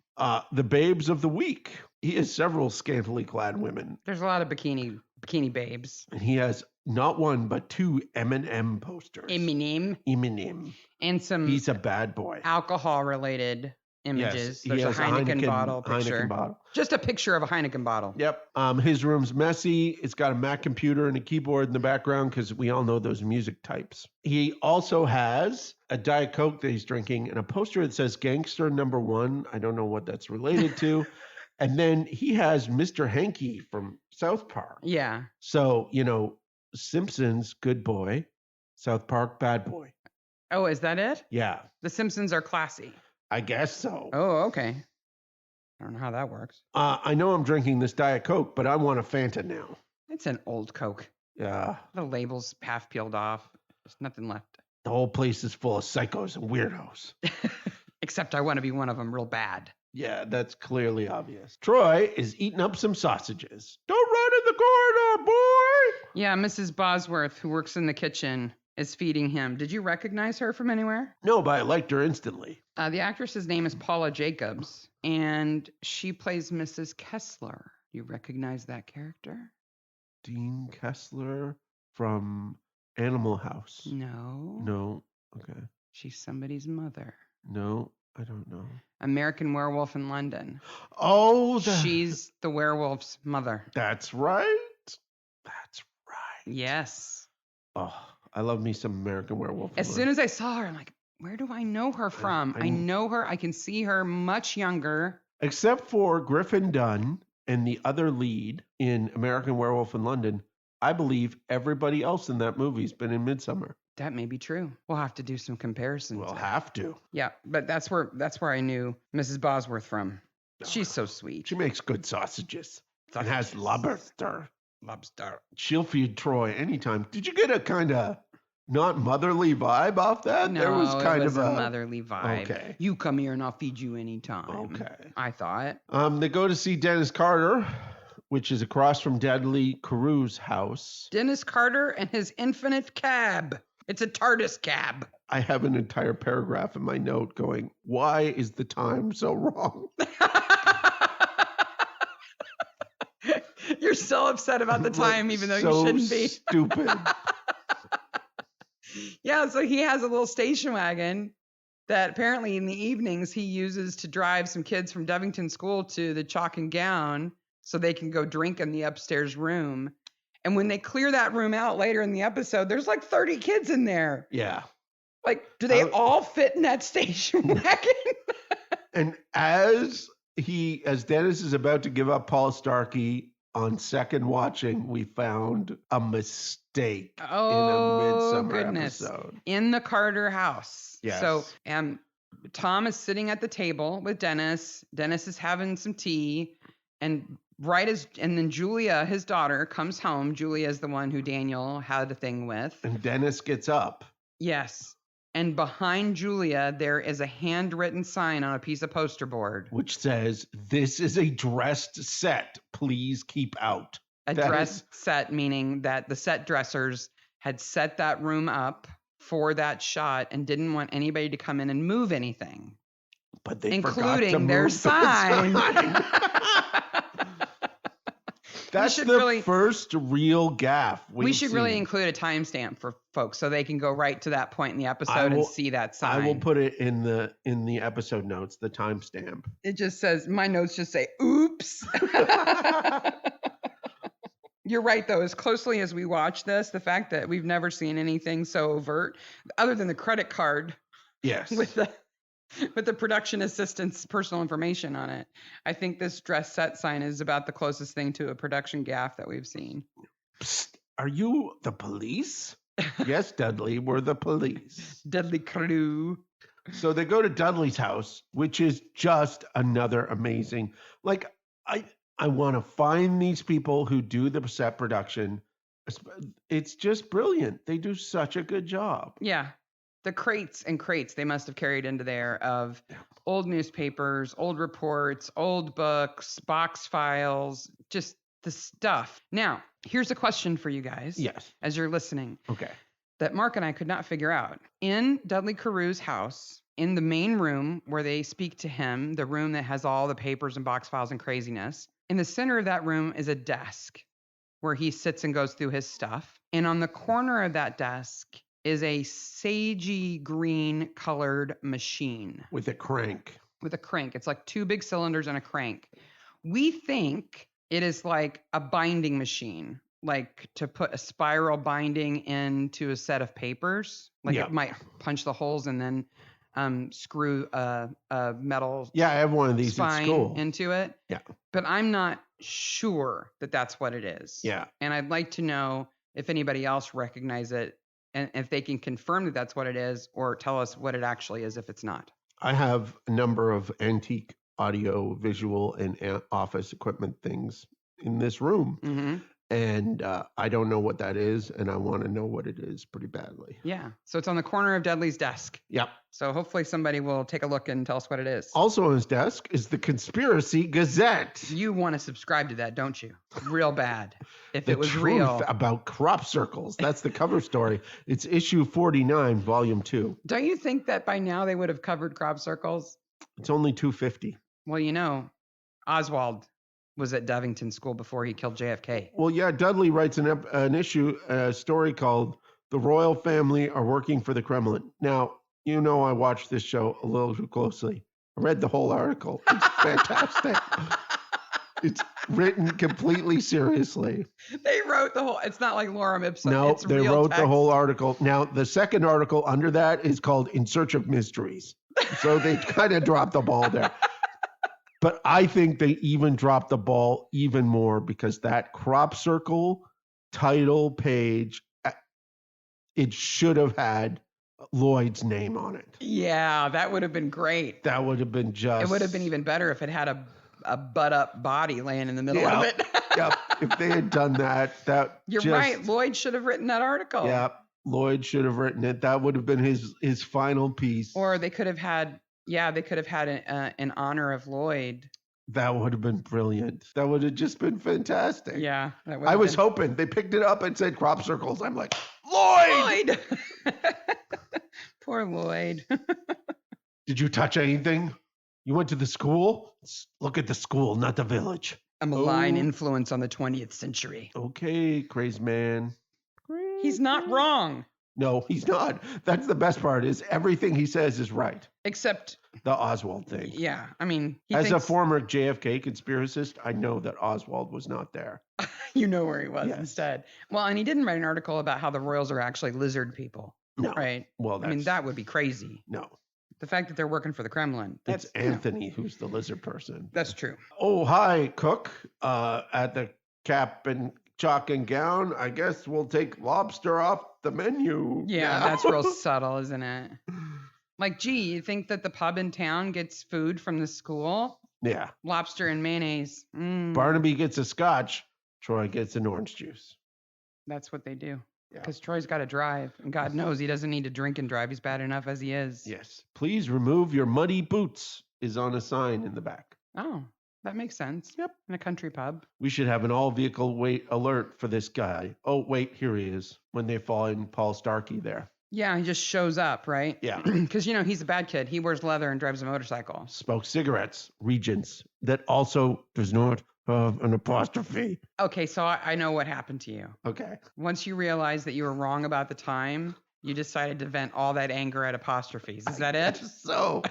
The babes of the week. He has several scantily clad women. There's a lot of bikini babes. And he has not one, but two Eminem posters. Eminem. And some He's a bad boy. Alcohol-related images. Yes, There's a Heineken bottle picture. Heineken bottle. Just a picture of a Heineken bottle. Yep. His room's messy. It's got a Mac computer and a keyboard in the background because we all know those music types. He also has a Diet Coke that he's drinking and a poster that says Gangster #1. I don't know what that's related to. And then he has Mr. Hanky from South Park. Yeah. So, Simpsons, good boy. South Park, bad boy. Oh, is that it? Yeah. The Simpsons are classy. I guess so. Oh, okay. I don't know how that works. I know I'm drinking this Diet Coke, but I want a Fanta now. It's an old Coke. Yeah. The label's half peeled off. There's nothing left. The whole place is full of psychos and weirdos. Except I want to be one of them real bad. Yeah, that's clearly obvious. Troy is eating up some sausages. Don't run in the corridor, boy! Yeah, Mrs. Bosworth, who works in the kitchen, is feeding him. Did you recognize her from anywhere? No, but I liked her instantly. The actress's name is Paula Jacobs, and she plays Mrs. Kessler. You recognize that character? Dean Kessler from Animal House. No. No. Okay. She's somebody's mother. No, I don't know. American Werewolf in London. Oh, she's the werewolf's mother. That's right. That's right. Yes. Oh, I love me some American Werewolf. As soon as I saw her, I'm like, where do I know her from? I know her. I can see her much younger. Except for Griffin Dunn and the other lead in American Werewolf in London, I believe everybody else in that movie's been in Midsomer. That may be true. We'll have to do some comparisons. We'll have to. Yeah, but that's where I knew Mrs. Bosworth from. She's so sweet. She makes good sausages. And has lobster. Lobster. She'll feed Troy anytime. Did you get a kind of not motherly vibe off that? No, there was kind it was of a motherly vibe. Okay. You come here and I'll feed you anytime. Okay. I thought. They go to see Dennis Carter. which is across from Dudley Carew's house. Dennis Carter and his infinite cab. It's a TARDIS cab. I have an entire paragraph in my note going, why is the time so wrong? You're so upset about the time, even though you So shouldn't be. Stupid. Yeah, so he has a little station wagon that apparently in the evenings he uses to drive some kids from Devington School to the Chalk and Gown so they can go drink in the upstairs room. And when they clear that room out later in the episode, there's like 30 kids in there. Yeah. Like, do they all fit in that station wagon? And as Dennis is about to give up Paul Starkey, on second watching, we found a mistake in a Midsomer episode. In the Carter house. Yes. So Tom is sitting at the table with Dennis. Dennis is having some tea. And then Julia, his daughter, comes home. Julia is the one who Daniel had a thing with. And Dennis gets up. Yes. And behind Julia, there is a handwritten sign on a piece of poster board. Which says, "This is a dressed set. Please keep out." A dressed set, meaning that the set dressers had set that room up for that shot and didn't want anybody to come in and move anything. But they including forgot to their move sign. That's the first real gaffe we should really include a timestamp for folks so they can go right to that point in the episode and see that sign. I will put it in the episode notes, the timestamp. It just says, my notes just say, oops. You're right, though. As closely as we watch this, the fact that we've never seen anything so overt, other than the credit card. Yes. With the production assistant's personal information on it. I think this dress set sign is about the closest thing to a production gaffe that we've seen. Psst, are you the police? Yes, Dudley, we're the police. Dudley Carew. So they go to Dudley's house, which is just another amazing. Like, I want to find these people who do the set production. It's just brilliant. They do such a good job. Yeah. The crates and crates they must have carried into there of old newspapers, old reports, old books, box files, just the stuff. Now, here's a question for you guys. Yes. As you're listening. Okay. That Mark and I could not figure out. In Dudley Carew's house, in the main room where they speak to him, the room that has all the papers and box files and craziness, in the center of that room is a desk where he sits and goes through his stuff. And on the corner of that desk is a sagey green colored machine. With a crank. It's like two big cylinders and a crank. We think it is like a binding machine, like to put a spiral binding into a set of papers. Like it might punch the holes and then screw a metal I have one of these spine at school. into it. Yeah. But I'm not sure that that's what it is. Yeah. And I'd like to know if anybody else recognizes it and if they can confirm that that's what it is or tell us what it actually is if it's not. I have a number of antique audio, visual, and office equipment things in this room. Mm-hmm. And I don't know what that is, and I want to know what it is pretty badly. Yeah. So it's on the corner of Dudley's desk. Yep. So hopefully somebody will take a look and tell us what it is. Also on his desk is the Conspiracy Gazette. You want to subscribe to that, don't you? Real bad. If The it was truth real. about crop circles. That's the cover story. It's issue 49, volume 2. Don't you think that by now they would have covered crop circles? It's only $2.50. Well, Oswald was at Devington School before he killed JFK. Well, yeah, Dudley writes a story called "The Royal Family Are Working for the Kremlin." Now, I watched this show a little too closely. I read the whole article. It's fantastic. It's written completely seriously. They wrote the whole. It's not like Lorem Ipsum. No, it's they real wrote text. the whole article. Now, the second article under that is called "In Search of Mysteries." So they kind of dropped the ball there. But I think they even dropped the ball even more because that crop circle title page, it should have had Lloyd's name on it. Yeah, that would have been great. That would have been just... It would have been even better if it had a butt-up body laying in the middle of it. Yep. If they had done that, You're right. Lloyd should have written that article. Yeah, Lloyd should have written it. That would have been his final piece. Or they could have had... Yeah, they could have had in honor of Lloyd. That would have been brilliant. That would have just been fantastic. Yeah. That would I have was been- hoping. They picked it up and said crop circles. I'm like, Lloyd! Lloyd. Poor Lloyd. Did you touch anything? You went to the school? Look at the school, not the village. A malign influence on the 20th century. Okay, crazy man. He's not wrong. No, he's not. That's the best part is everything he says is right. Except, The Oswald thing. yeah, I mean, As a former JFK conspiracist, I know that Oswald was not there. you know where he was Yes. instead. Well, and he didn't write an article about how the royals are actually lizard people. No. Right? Well, I mean, that would be crazy. no. The fact that they're working for the Kremlin. It's That's, you know, Anthony who's the lizard person. that's true. Oh, hi, cook. At the cap and chalk and gown, I guess we'll take lobster off the menu. Yeah, now. that's real subtle, isn't it? Like, gee, you think that the pub in town gets food from the school? Yeah. Lobster and mayonnaise. Barnaby gets a scotch. Troy gets an orange juice. That's what they do. Yeah. Because Troy's got to drive. And God knows he doesn't need to drink and drive. He's bad enough as he is. Yes. Please remove your muddy boots is on a sign in the back. Oh, that makes sense. Yep. In a country pub. We should have an all-vehicle weight alert for this guy. Oh, wait, here he is. When they find Paul Starkey there. Yeah, he just shows up, right? Yeah. Because, you know, he's a bad kid. He wears leather and drives a motorcycle. Smokes cigarettes, Regents, that also does not have an apostrophe. Okay, so I know what happened to you. Okay. Once you realized that you were wrong about the time, you decided to vent all that anger at apostrophes. Is that it? So,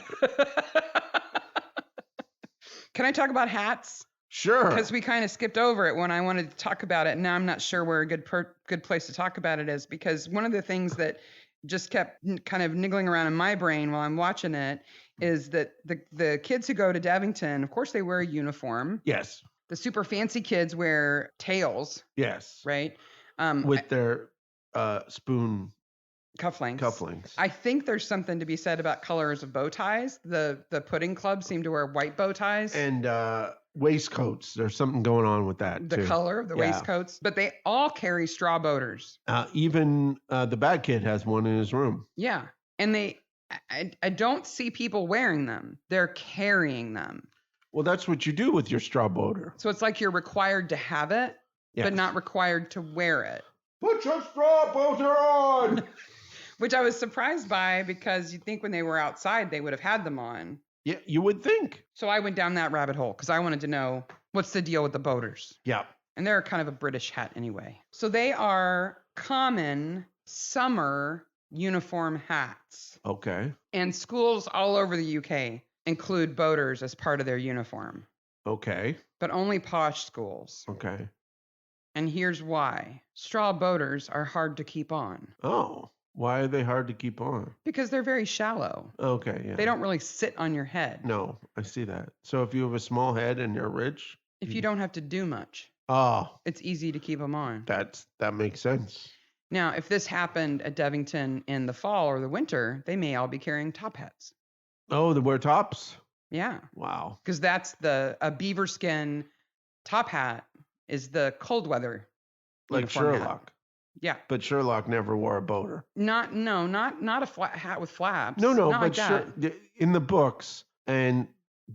Can I talk about hats? sure. Because we kind of skipped over it when I wanted to talk about it. Now I'm not sure where a good place to talk about it is, because one of the things that just kept kind of niggling around in my brain while I'm watching it is that the kids who go to Devington, of course, they wear a uniform. Yes. The super fancy kids wear tails, Yes. right? With their spoon cufflinks. cufflinks. I think there's something to be said about colors of bow ties. The pudding club seem to wear white bow ties. And waistcoats. There's something going on with that, The too. color of the Yeah. waistcoats, but they all carry straw boaters. Even the bad kid has one in his room. Yeah. And I don't see people wearing them. They're carrying them. Well, that's what you do with your straw boater. So it's like you're required to have it, Yes. but not required to wear it, Put your straw boater on! which I was surprised by because you'd think when they were outside, they would have had them on. Yeah, you would think. So I went down that rabbit hole because I wanted to know what's the deal with the boaters. Yeah. And they're kind of a British hat anyway. So they are common summer uniform hats. Okay. And schools all over the UK include boaters as part of their uniform, Okay. but only posh schools. Okay. And here's why. Straw boaters are hard to keep on Oh, why are they hard to keep on? because they're very shallow. Okay, yeah. They don't really sit on your head. No, I see that. So if you have a small head and you're rich, If you don't have to do much, oh, it's easy to keep them on. that makes sense. Now, if this happened at Devington in the fall or the winter, they may all be carrying top hats. Oh, they wear tops? Yeah, Wow. because that's a beaver skin top hat is the cold weather. Like uniform hat. Sherlock. Yeah. But Sherlock never wore a boater. Not a flat hat with flaps. No, Not but like that. in the books and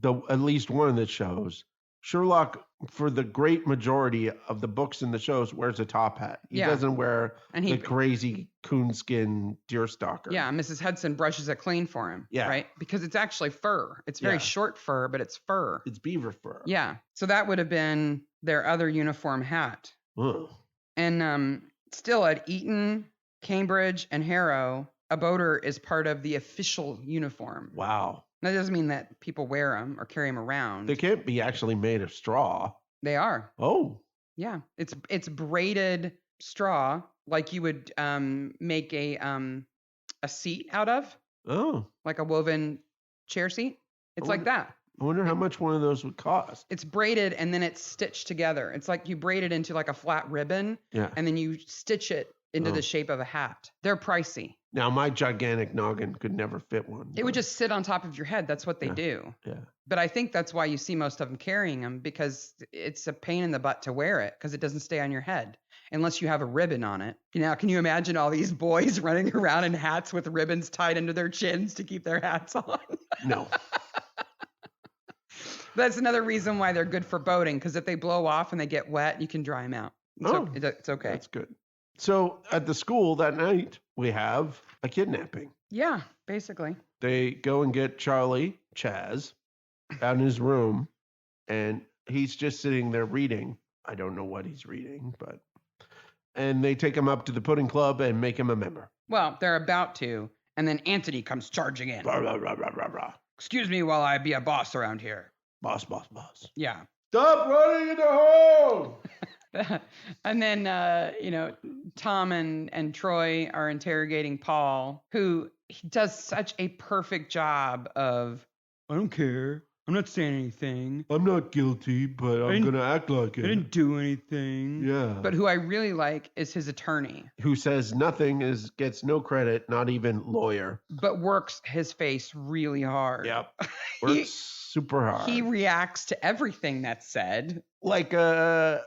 at least one of the shows, Sherlock, for the great majority of the books and the shows, wears a top hat. He Yeah. doesn't wear And the crazy coonskin deerstalker. Yeah, Mrs. Hudson brushes it clean for him. Yeah. Right? Because it's actually fur. It's very Yeah. short fur, but it's fur. It's beaver fur. Yeah. So that would have been their other uniform hat. Oh. And still at Eton, Cambridge, and Harrow, a boater is part of the official uniform. Wow. That doesn't mean that people wear them or carry them around. They can't be actually made of straw. They are. Oh. Yeah. It's braided straw like you would make a seat out of, Oh. like a woven chair seat. It's like that. I wonder how much one of those would cost. It's braided and then it's stitched together. It's like you braid it into like a flat ribbon Yeah. and then you stitch it into Oh. the shape of a hat. They're pricey. Now, my gigantic noggin could never fit one. It would but- just sit on top of your head. That's what they Yeah. do. Yeah. But I think that's why you see most of them carrying them, because it's a pain in the butt to wear it because it doesn't stay on your head unless you have a ribbon on it. Now, can you imagine all these boys running around in hats with ribbons tied under their chins to keep their hats on? No. That's another reason why they're good for boating, because if they blow off and they get wet, you can dry them out. It's okay. That's good. So at the school that night, we have a kidnapping. Yeah, basically. They go and get Charlie, Chaz, out in his room, and he's just sitting there reading. I don't know what he's reading, but... And they take him up to the pudding club and make him a member. Well, they're about to, and then Anthony comes charging in. Rah, rah, rah, rah, rah, rah. Excuse me while I be a boss around here. Boss. Yeah. Stop running in the hole! And then, Tom and Troy are interrogating Paul, who he does such a perfect job of, I don't care. I'm not saying anything. I'm not guilty, but I'm going to act like it. I didn't do anything. Yeah. But who I really like is his attorney. Who says nothing, gets no credit, not even lawyer. But works his face really hard. Yep. Works super hard. He reacts to everything that's said. Like a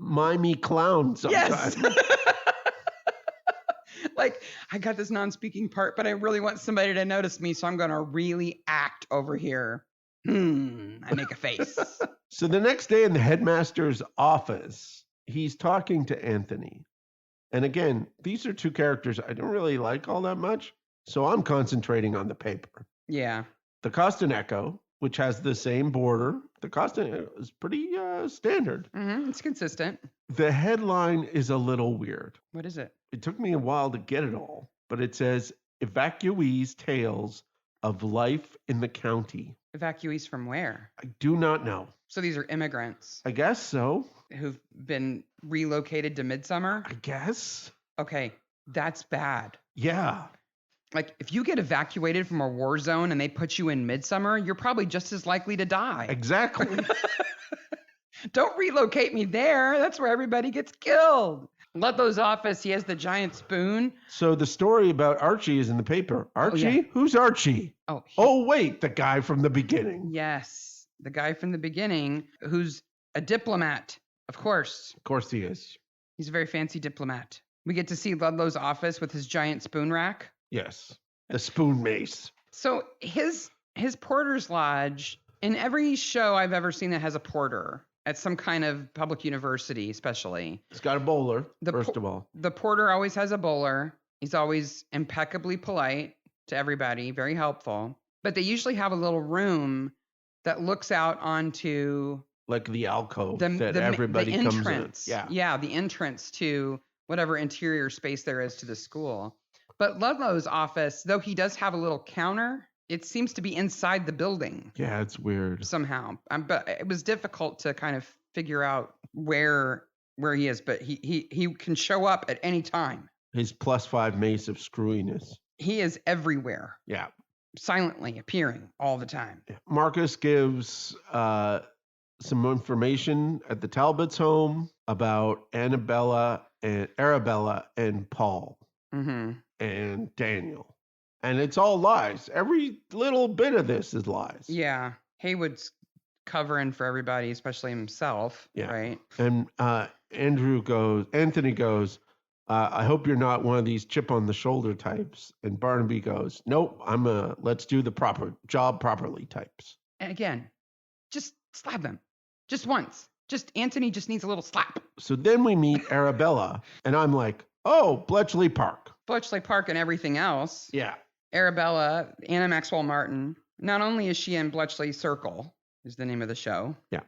mimey clown sometimes. Yes. Like, I got this non-speaking part, but I really want somebody to notice me, so I'm going to really act over here. I make a face. So the next day in the headmaster's office, he's talking to Anthony. And again, these are two characters I don't really like all that much. So I'm concentrating on the paper. Yeah. The Costaneco, which has the same border. The Costaneco is pretty standard. Mm-hmm. It's consistent. The headline is a little weird. What is it? It took me a while to get it all, but it says Evacuees' Tales of Life in the County. Evacuees from where? I do not know. So these are immigrants I guess so. who've been relocated to Midsomer? I guess. Okay, that's bad. Yeah. Like, if you get evacuated from a war zone and they put you in Midsomer, you're probably just as likely to die. Exactly. Don't relocate me there. That's where everybody gets killed. Ludlow's office, he has the giant spoon. So the story about Archie is in the paper. Archie? yeah. Who's Archie? Oh, wait, the guy from the beginning. Yes, the guy from the beginning who's a diplomat, of course. Of course he is. He's a very fancy diplomat. We get to see Ludlow's office with his giant spoon rack. Yes. The spoon mace. So his porter's lodge, in every show I've ever seen that has a porter, at some kind of public university especially. He's got a bowler, first of all. The porter always has a bowler. He's always impeccably polite to everybody, very helpful. But they usually have a little room that looks out onto... Like the alcove that everybody the comes entrance. in. Yeah, the entrance to whatever interior space there is to the school. But Ludlow's office, though he does have a little counter, it seems to be inside the building. Yeah, it's weird. Somehow. But it was difficult to kind of figure out where he is. But he can show up at any time. His +5 mace of screwiness. He is everywhere. Yeah. Silently appearing all the time. Marcus gives some information at the Talbot's home about Arabella and Paul and Daniel. And it's all lies. Every little bit of this is lies. Yeah. Haywood's covering for everybody, especially himself. Yeah. Right. And Anthony goes, I hope you're not one of these chip on the shoulder types. And Barnaby goes, nope, I'm a let's do the proper job properly types. And again, just slap them. Just once. Anthony just needs a little slap. So then we meet Arabella, and I'm like, oh, Bletchley Park. Bletchley Park and everything else. Yeah. Arabella, Anna Maxwell Martin. Not only is she in Bletchley Circle, is the name of the show. Yeah.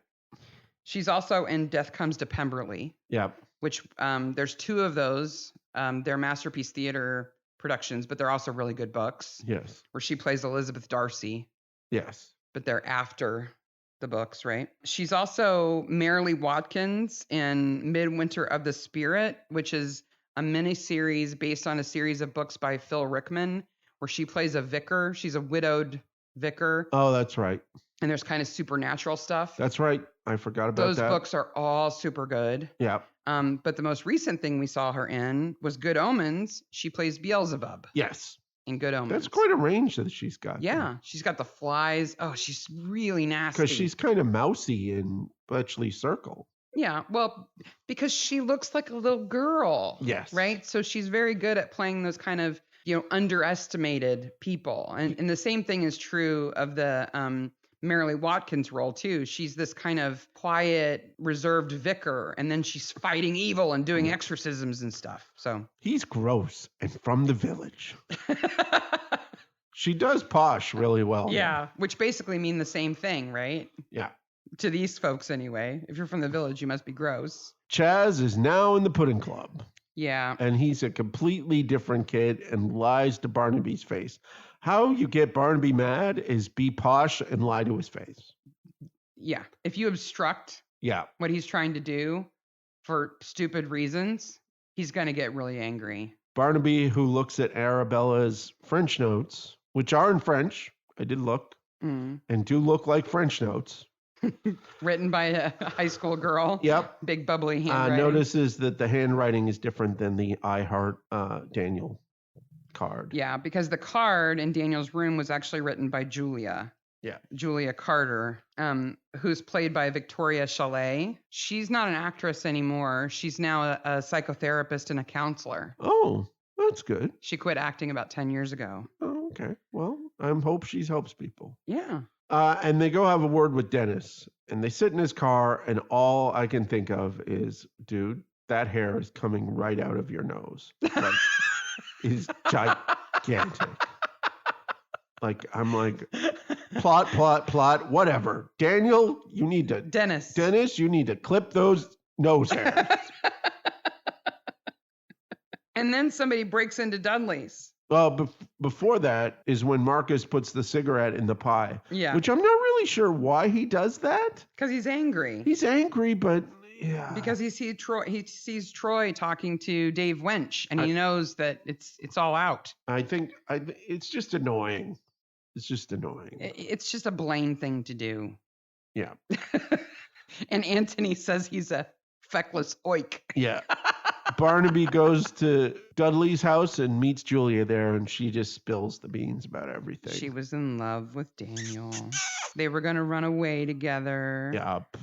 She's also in Death Comes to Pemberley. Yeah. Which there's two of those. They're Masterpiece Theater productions, but they're also really good books. Yes. Where she plays Elizabeth Darcy. Yes. But they're after the books, right? She's also Marilee Watkins in Midwinter of the Spirit, which is a miniseries based on a series of books by Phil Rickman, where she plays a vicar. She's a widowed vicar. Oh, that's right. And there's kind of supernatural stuff. That's right. I forgot about Those that. books are all super good. Yeah. But the most recent thing we saw her in was Good Omens. She plays Beelzebub. Yes. In Good Omens. That's quite a range that she's got. Yeah. She's got the flies. Oh, she's really nasty. Because she's kind of mousy in Bletchley Circle. Yeah. Well, because she looks like a little girl. Yes. Right? So she's very good at playing those kind of, underestimated people. And the same thing is true of the Mary Watkins' role too. She's this kind of quiet, reserved vicar, and then she's fighting evil and doing exorcisms and stuff. So he's gross and from the village. She does posh really well. Yeah, which basically mean the same thing, right? Yeah. To these folks anyway. If you're from the village, you must be gross. Chaz is now in the pudding club. Yeah. And he's a completely different kid and lies to Barnaby's face. How you get Barnaby mad is be posh and lie to his face. Yeah. If you obstruct what he's trying to do for stupid reasons, he's going to get really angry. Barnaby, who looks at Arabella's French notes, which are in French, I did look, and do look like French notes. Written by a high school girl. Yep. Big bubbly handwriting. Notices that the handwriting is different than the I Heart Daniel card. Yeah, because the card in Daniel's room was actually written by Julia. Yeah. Julia Carter, who's played by Victoria Chalet. She's not an actress anymore. She's now a psychotherapist and a counselor. Oh, that's good. She quit acting about 10 years ago. Oh, okay. Well, I hope she helps people. Yeah. And they go have a word with Dennis, and they sit in his car, and all I can think of is, dude, that hair is coming right out of your nose. Like, it's gigantic. Like, I'm like, plot, whatever. Daniel, you need to... Dennis, you need to clip those nose hairs. And then somebody breaks into Dudley's. Well, before that is when Marcus puts the cigarette in the pie. Yeah. Which I'm not really sure why he does that. Because he's angry. He's angry, but yeah. Because he sees Troy talking to Dave Wench, and he knows that it's all out. I think it's just annoying. It's just annoying. It's just a Blaine thing to do. Yeah. And Anthony says he's a feckless oik. Yeah. Barnaby goes to Dudley's house and meets Julia there, and she just spills the beans about everything. She was in love with Daniel. They were going to run away together. Yep.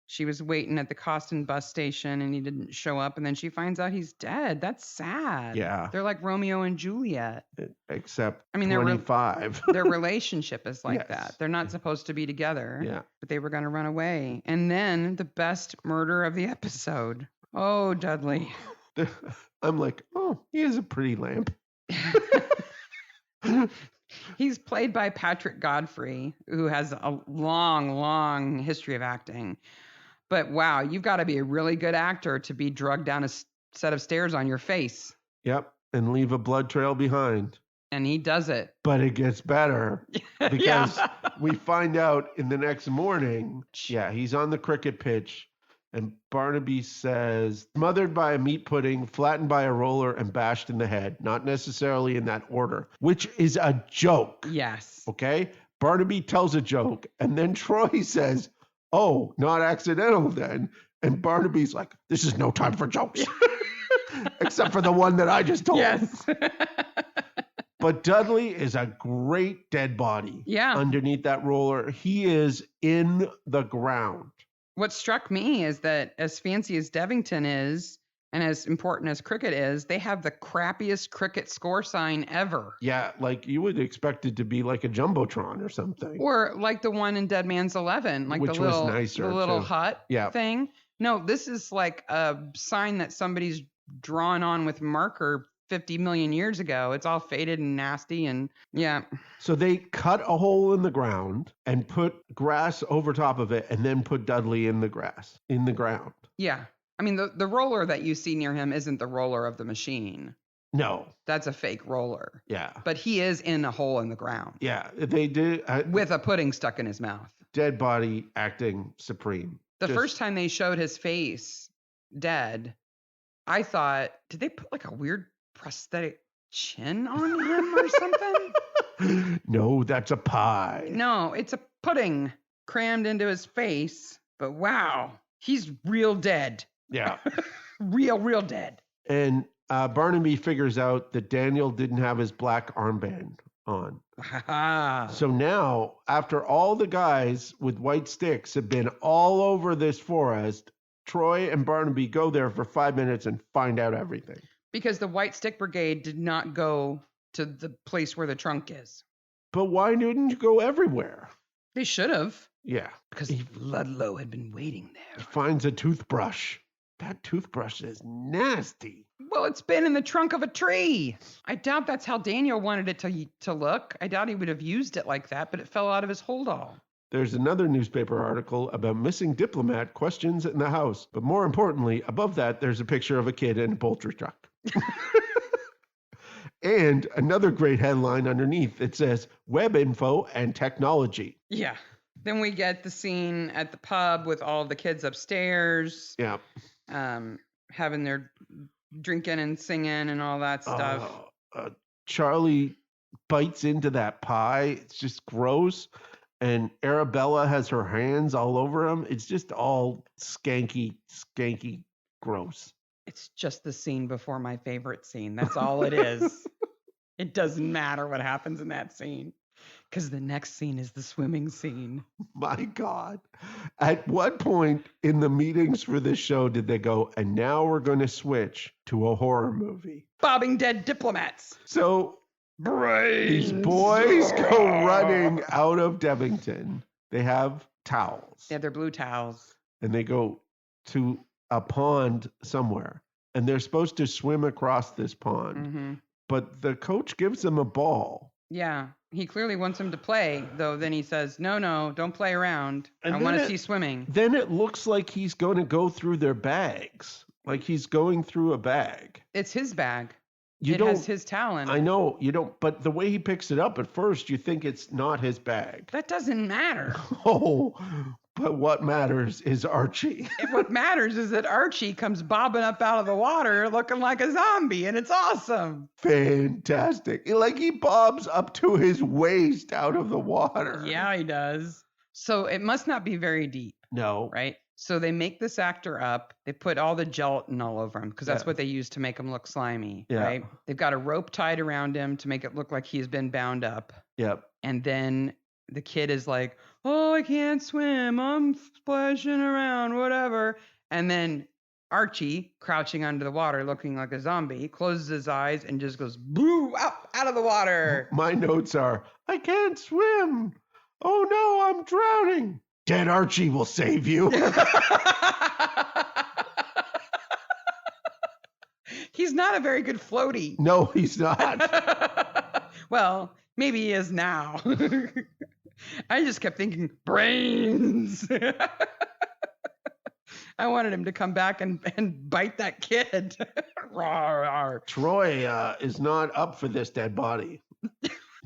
She was waiting at the Coston bus station, and he didn't show up, and then she finds out he's dead. That's sad. Yeah. They're like Romeo and Juliet. Except 25. Their relationship is like Yes. that. They're not supposed to be together. Yeah. But they were going to run away. And then the best murder of the episode. Oh, Dudley. I'm like, oh, he is a pretty lamp. He's played by Patrick Godfrey, who has a long, long history of acting. But wow, you've got to be a really good actor to be drugged down a set of stairs on your face. Yep. And leave a blood trail behind. And he does it. But it gets better because we find out in the next morning, he's on the cricket pitch. And Barnaby says, smothered by a meat pudding, flattened by a roller, and bashed in the head. Not necessarily in that order, which is a joke. Yes. Okay? Barnaby tells a joke. And then Troy says, oh, not accidental then. And Barnaby's like, this is no time for jokes. Except for the one that I just told. Yes. But Dudley is a great dead body. Yeah. Underneath that roller. He is in the ground. What struck me is that as fancy as Devington is, and as important as cricket is, they have the crappiest cricket score sign ever. Yeah, like you would expect it to be like a Jumbotron or something. Or like the one in Dead Man's 11, like which the little, was nicer, the little too. hut thing. No, this is like a sign that somebody's drawn on with marker 50 million years ago. It's all faded and nasty and So they cut a hole in the ground and put grass over top of it and then put Dudley in the ground. Yeah. I mean, the roller that you see near him isn't the roller of the machine. No. That's a fake roller. Yeah. But he is in a hole in the ground. Yeah. They did. With a pudding stuck in his mouth. Dead body acting supreme. The first time they showed his face dead, I thought, did they put like a weird prosthetic chin on him or something? No, that's a pie. No, it's a pudding crammed into his face. But wow, he's real dead. Yeah. real dead. And Barnaby figures out that Daniel didn't have his black armband on. So now, after all the guys with white sticks have been all over this forest, Troy and Barnaby go there for 5 minutes and find out everything. Because the White Stick Brigade did not go to the place where the trunk is. But why didn't you go everywhere? They should have. Yeah. Because Ludlow had been waiting He there. finds a toothbrush. That toothbrush is nasty. Well, it's been in the trunk of a tree. I doubt that's how Daniel wanted it to look. I doubt he would have used it like that, but it fell out of his holdall. There's another newspaper article about missing diplomat questions in the house. But more importantly, above that, there's a picture of a kid in a poultry truck. And another great headline underneath. It says, Web Info and Technology. Yeah. Then we get the scene at the pub with all the kids upstairs. Yeah. Having their drinking and singing and all that stuff. Charlie bites into that pie. It's just gross. And Arabella has her hands all over him. It's just all skanky, gross. It's just the scene before my favorite scene. That's all it is. It doesn't matter what happens in that scene. Because the next scene is the swimming scene. My God. At what point in the meetings for this show did they go, and now we're going to switch to a horror movie? Bobbing dead diplomats. So Brains. these boys go running out of Devington. They have towels. Yeah, they're blue towels. And they go to a pond somewhere. And they're supposed to swim across this pond. Mm-hmm. But the coach gives them a ball. Yeah. He clearly wants them to play, though then he says, no, don't play around. And I want to see swimming. Then it looks like he's going to go through their bags. Like he's going through a bag. It's his bag. It has his talent. I know, you don't, but the way he picks it up at first, you think it's not his bag. That doesn't matter. Oh, but what matters is Archie. What matters is that Archie comes bobbing up out of the water looking like a zombie, and it's awesome. Fantastic. Like he bobs up to his waist out of the water. Yeah, he does. So it must not be very deep. No. Right? So they make this actor up. They put all the gelatin all over him because that's what they use to make him look slimy. Yeah. Right? They've got a rope tied around him to make it look like he's been bound up. Yep. And then the kid is like, oh, I can't swim. I'm splashing around, whatever. And then Archie, crouching under the water, looking like a zombie, closes his eyes and just goes, boo, up out of the water. My notes are, I can't swim. Oh, no, I'm drowning. Dead Archie will save you. He's not a very good floaty. No, he's not. Well, maybe he is now. I just kept thinking, brains. I wanted him to come back and bite that kid. Rawr, rawr. Troy is not up for this dead body.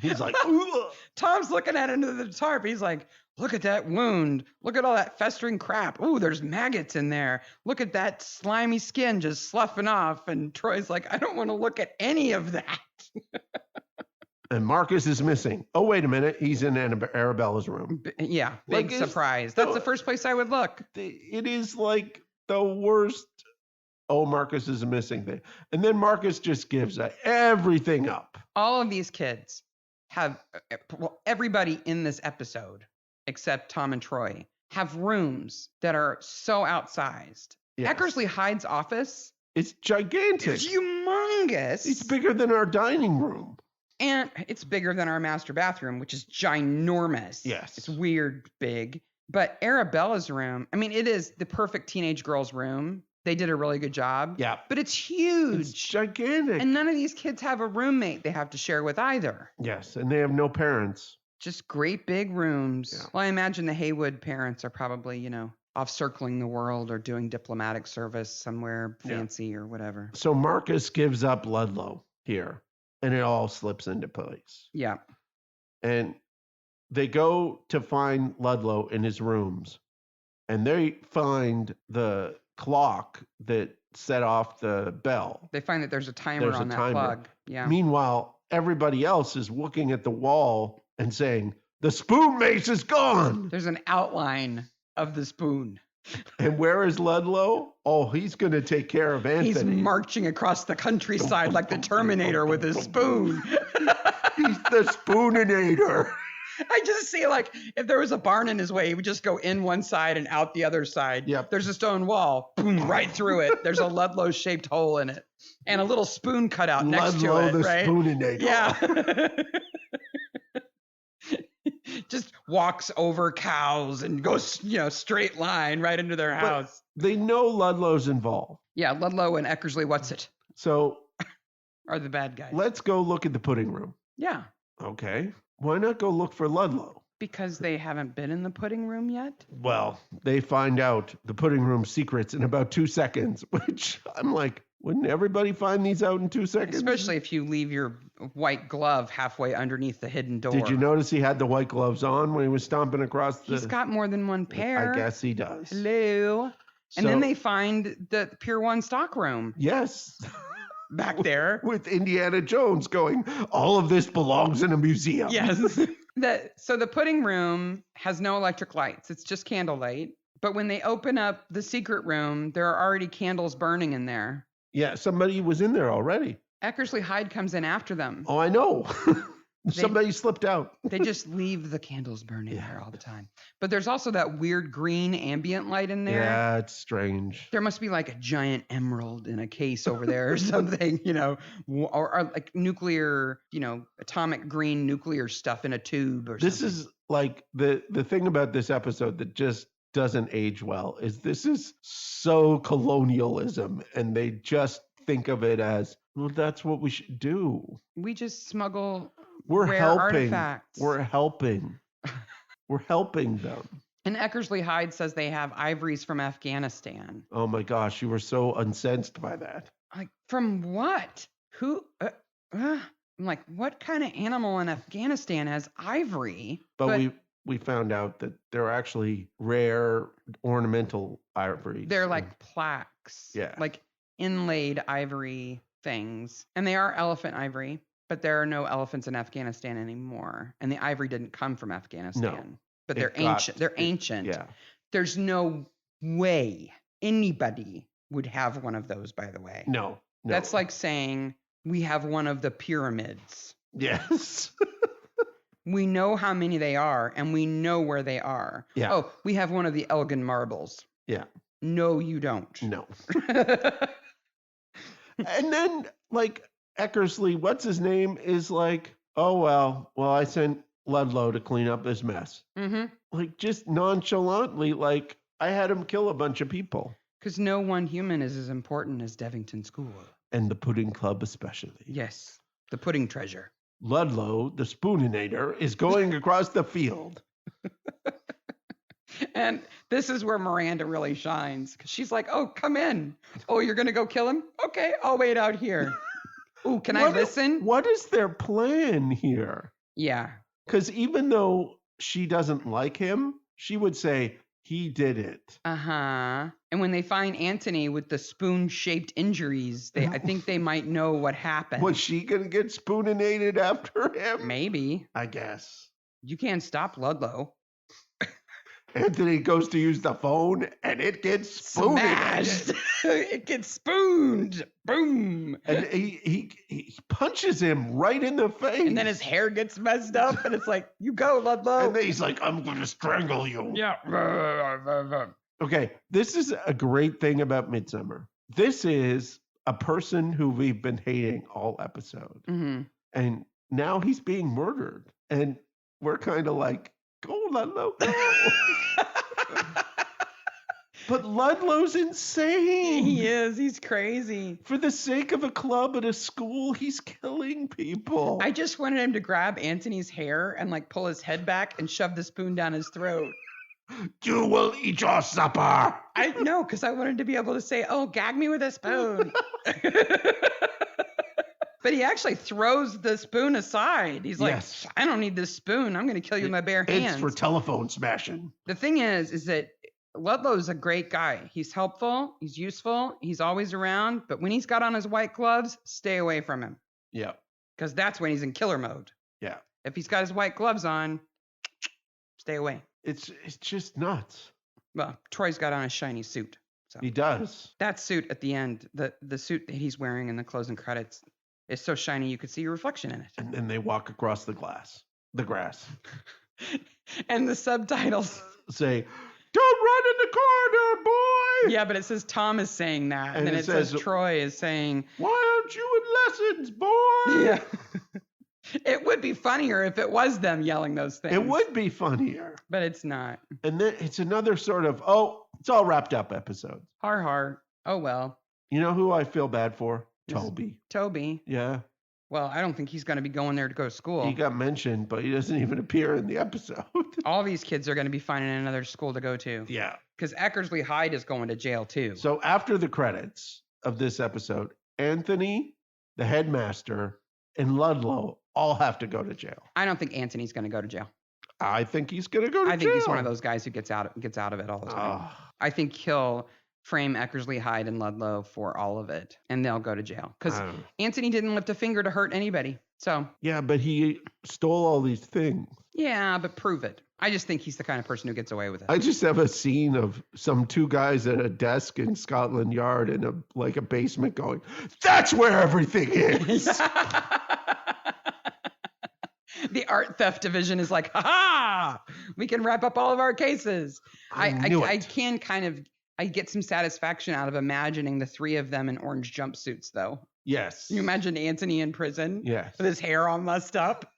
He's like, ugh. Tom's looking at it under the tarp. He's like, look at that wound. Look at all that festering crap. Ooh, there's maggots in there. Look at that slimy skin just sloughing off. And Troy's like, I don't want to look at any of that. And Marcus is missing. Oh, wait a minute. He's in Arabella's room. Yeah, big surprise. That's the first place I would look. It is like the worst. Oh, Marcus is a missing thing. And then Marcus just gives everything up. All of these kids have, well, everybody in this episode, except Tom and Troy, have rooms that are so outsized. Yes. Eckersley Hyde's office. It's gigantic. It's humongous. It's bigger than our dining room. And it's bigger than our master bathroom, which is ginormous. Yes. It's weird big. But Arabella's room, I mean, it is the perfect teenage girl's room. They did a really good job. Yeah. But it's huge. It's gigantic. And none of these kids have a roommate they have to share with either. Yes. And they have no parents. Just great big rooms. Yeah. Well, I imagine the Haywood parents are probably, off circling the world or doing diplomatic service somewhere fancy or whatever. So Marcus gives up Ludlow here. And it all slips into place. Yeah. And they go to find Ludlow in his rooms. And they find the clock that set off the bell. They find that there's a timer on that plug. Yeah. Meanwhile, everybody else is looking at the wall and saying, the spoon mace is gone. There's an outline of the spoon. And where is Ludlow? Oh, he's going to take care of Anthony. He's marching across the countryside like the Terminator with his spoon. He's the Spooninator. I just see, like, if there was a barn in his way, he would just go in one side and out the other side. Yep. There's a stone wall, boom, right through it. There's a Ludlow-shaped hole in it. And a little spoon cut out next to it, the right? Spooninator. Yeah. Just walks over cows and goes, straight line right into their house. They know Ludlow's involved. Yeah, Ludlow and Eckersley Whatsit So are the bad guys. let's go look at the pudding room. Yeah. Okay. Why not go look for Ludlow? Because they haven't been in the pudding room yet? Well, they find out the pudding room secrets in about 2 seconds, which I'm like, wouldn't everybody find these out in 2 seconds? Especially if you leave your white glove halfway underneath the hidden door. Did you notice he had the white gloves on when he was stomping across the... He's got more than one pair. I guess he does. Hello. And then they find the Pier 1 stockroom. Yes. Back there. With Indiana Jones going, all of this belongs in a museum. Yes. So the pudding room has no electric lights. It's just candlelight. But when they open up the secret room, there are already candles burning in there. Yeah, somebody was in there already. Eckersley Hyde comes in after them. Oh, I know. Somebody slipped out. They just leave the candles burning there all the time. But there's also that weird green ambient light in there. Yeah, it's strange. There must be like a giant emerald in a case over there or something, or like nuclear, atomic green nuclear stuff in a tube or something. This is like the thing about this episode that just doesn't age well is this is so colonialism, and they just think of it as, well, that's what we should do. We just smuggle We're rare helping. artifacts. We're helping. We're helping them. And Eckersley Hyde says they have ivories from Afghanistan. Oh my gosh, you were so incensed by that. Like, from what? Who? I'm like, what kind of animal in Afghanistan has ivory? But we found out that they're actually rare ornamental ivories. They're like plaques. Yeah. Like inlaid ivory things. And they are elephant ivory, but there are no elephants in Afghanistan anymore. And the ivory didn't come from Afghanistan. No. But they're ancient. They're ancient. Yeah. There's no way anybody would have one of those, by the way. No. That's like saying we have one of the pyramids. Yes. We know how many they are, and we know where they are. Yeah. Oh, we have one of the Elgin marbles. Yeah. No, you don't. No. And then, like, Eckersley, what's his name, is like, oh, well, I sent Ludlow to clean up this mess. Mm-hmm. Like, just nonchalantly, like, I had him kill a bunch of people. Because no one human is as important as Devington School. And the Pudding Club especially. Yes, the pudding treasure. Ludlow, the spooninator, is going across the field. And this is where Miranda really shines. Because she's like, oh, come in. Oh, you're going to go kill him? Okay, I'll wait out here. Ooh, can I listen? What is their plan here? Yeah. Because even though she doesn't like him, she would say, he did it. Uh-huh. And when they find Anthony with the spoon-shaped injuries, I think they might know what happened. Was she going to get spooninated after him? Maybe. I guess. You can't stop Ludlow. Anthony goes to use the phone, and it gets smashed. It gets spooned. Boom. And he punches him right in the face. And then his hair gets messed up, and it's like, you go, Ludlow. And then he's like, I'm going to strangle you. Yeah. Okay, this is a great thing about Midsomer. This is a person who we've been hating all episode. Mm-hmm. And now he's being murdered. And we're kind of like, go, Ludlow, go. But Ludlow's insane. He is. He's crazy. For the sake of a club at a school, he's killing people. I just wanted him to grab Anthony's hair and like pull his head back and shove the spoon down his throat. You will eat your supper. I know, because I wanted to be able to say, oh, gag me with a spoon. But he actually throws the spoon aside. He's like, yes. I don't need this spoon. I'm going to kill you with my bare hands. It's for telephone smashing. The thing is that Ludlow's a great guy. He's helpful. He's useful. He's always around. But when he's got on his white gloves, stay away from him. Yeah. Because that's when he's in killer mode. Yeah. If he's got his white gloves on, stay away. It's just nuts. Well, Troy's got on a shiny suit. So. He does. That suit at the end, the suit that he's wearing in the closing credits, is so shiny you could see your reflection in it. And then they walk across the grass. And the subtitles say, don't run in the corner, boy! Yeah, but it says Tom is saying that. And then it says Troy is saying, why aren't you in lessons, boy? Yeah. It would be funnier if it was them yelling those things. It would be funnier. But it's not. And then it's another sort of, it's all wrapped up episode. Har. Oh, well. You know who I feel bad for? Toby. Toby. Yeah. Well, I don't think he's going to be going there to go to school. He got mentioned, but he doesn't even appear in the episode. All these kids are going to be finding another school to go to. Yeah. Because Eckersley Hyde is going to jail too. So after the credits of this episode, Anthony, the headmaster, and Ludlow all have to go to jail. I don't think Anthony's going to go to jail. I think he's going to go to jail. I think he's one of those guys who gets out of it all the time. I think he'll frame Eckersley Hyde and Ludlow for all of it, and they'll go to jail. Because Anthony didn't lift a finger to hurt anybody. So yeah, but he stole all these things. Yeah, but prove it. I just think he's the kind of person who gets away with it. I just have a scene of some two guys at a desk in Scotland Yard in a basement going, "That's where everything is." The art theft division is like, ha! We can wrap up all of our cases. I get some satisfaction out of imagining the three of them in orange jumpsuits, though. Yes. Can you imagine Anthony in prison? Yes. With his hair all mussed up.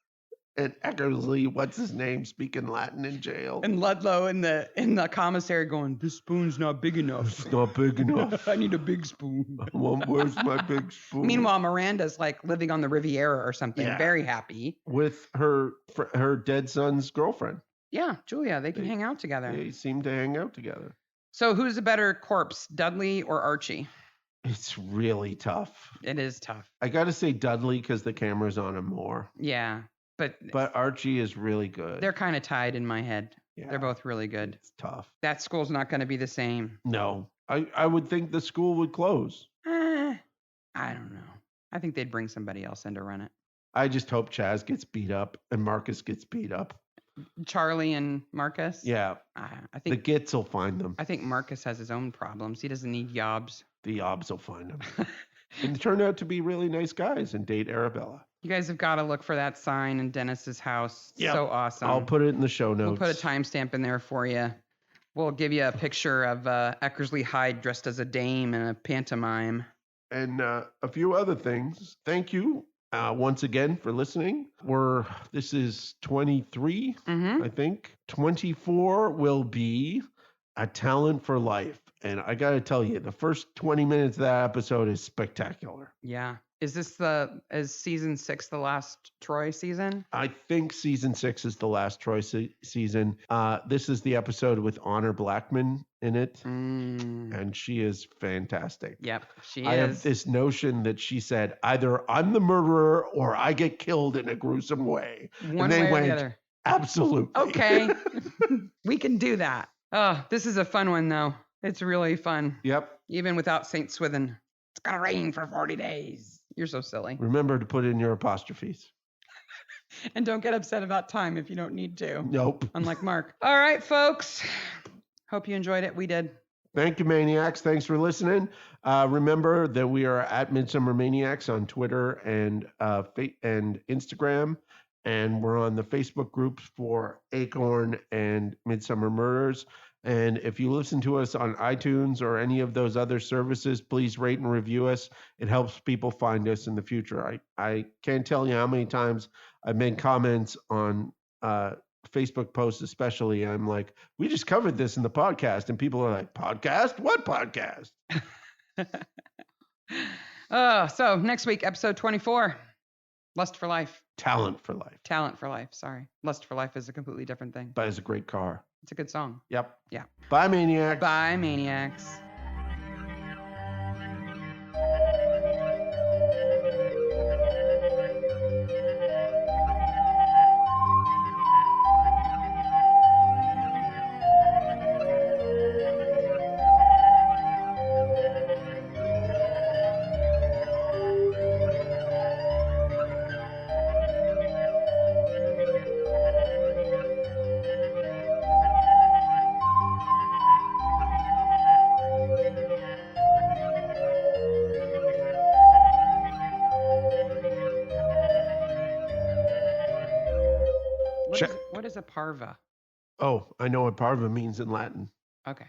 And Eckersley, what's his name, speaking Latin in jail. And Ludlow in the commissary going, "This spoon's not big enough. It's not big enough. I need a big spoon." Where's my big spoon? Meanwhile, Miranda's like living on the Riviera or something, very happy. With her dead son's girlfriend. Yeah, Julia. They can hang out together. They seem to hang out together. So who's a better corpse, Dudley or Archie? It's really tough. It is tough. I got to say Dudley because the camera's on him more. Yeah. But Archie is really good. They're kind of tied in my head. Yeah, they're both really good. It's tough. That school's not going to be the same. No. I would think the school would close. I don't know. I think they'd bring somebody else in to run it. I just hope Chaz gets beat up and Marcus gets beat up. Charlie and Marcus? Yeah. I think the Gits will find them. I think Marcus has his own problems. He doesn't need Yobs. The Yobs will find him. And they turned out to be really nice guys and date Arabella. You guys have got to look for that sign in Dennis's house. Yep. So awesome. I'll put it in the show notes. We'll put a timestamp in there for you. We'll give you a picture of Eckersley Hyde dressed as a dame in a pantomime. And a few other things. Thank you once again for listening. This is 23, I think. 24 will be A Talent for Life. And I got to tell you, the first 20 minutes of that episode is spectacular. Yeah. Is season 6 the last Troy season? I think season 6 is the last Troy season. This is the episode with Honor Blackman in it. And she is fantastic. Yep, she is. I have this notion that she said, either I'm the murderer or I get killed in a gruesome way. One way or the other. Absolutely. Okay. We can do that. Oh, this is a fun one, though. It's really fun. Yep. Even without St. Swithin. It's going to rain for 40 days. You're so silly. Remember to put in your apostrophes. And don't get upset about time if you don't need to. Nope. Unlike Mark. All right, folks. Hope you enjoyed it. We did. Thank you, Maniacs. Thanks for listening. Remember that we are at Midsomer Maniacs on Twitter and Instagram. And we're on the Facebook groups for Acorn and Midsomer Murders. And if you listen to us on iTunes or any of those other services, please rate and review us. It helps people find us in the future. I can't tell you how many times I've made comments on Facebook posts especially. I'm like, we just covered this in the podcast. And people are like, podcast? What podcast? So next week, episode 24, Lust for Life. Talent for Life. Talent for Life, sorry. Lust for Life is a completely different thing. But it's a great car. It's a good song. Yep. Yeah. Bye, Maniacs. Bye, Maniacs. What is a parva? Oh, I know what parva means in Latin. Okay.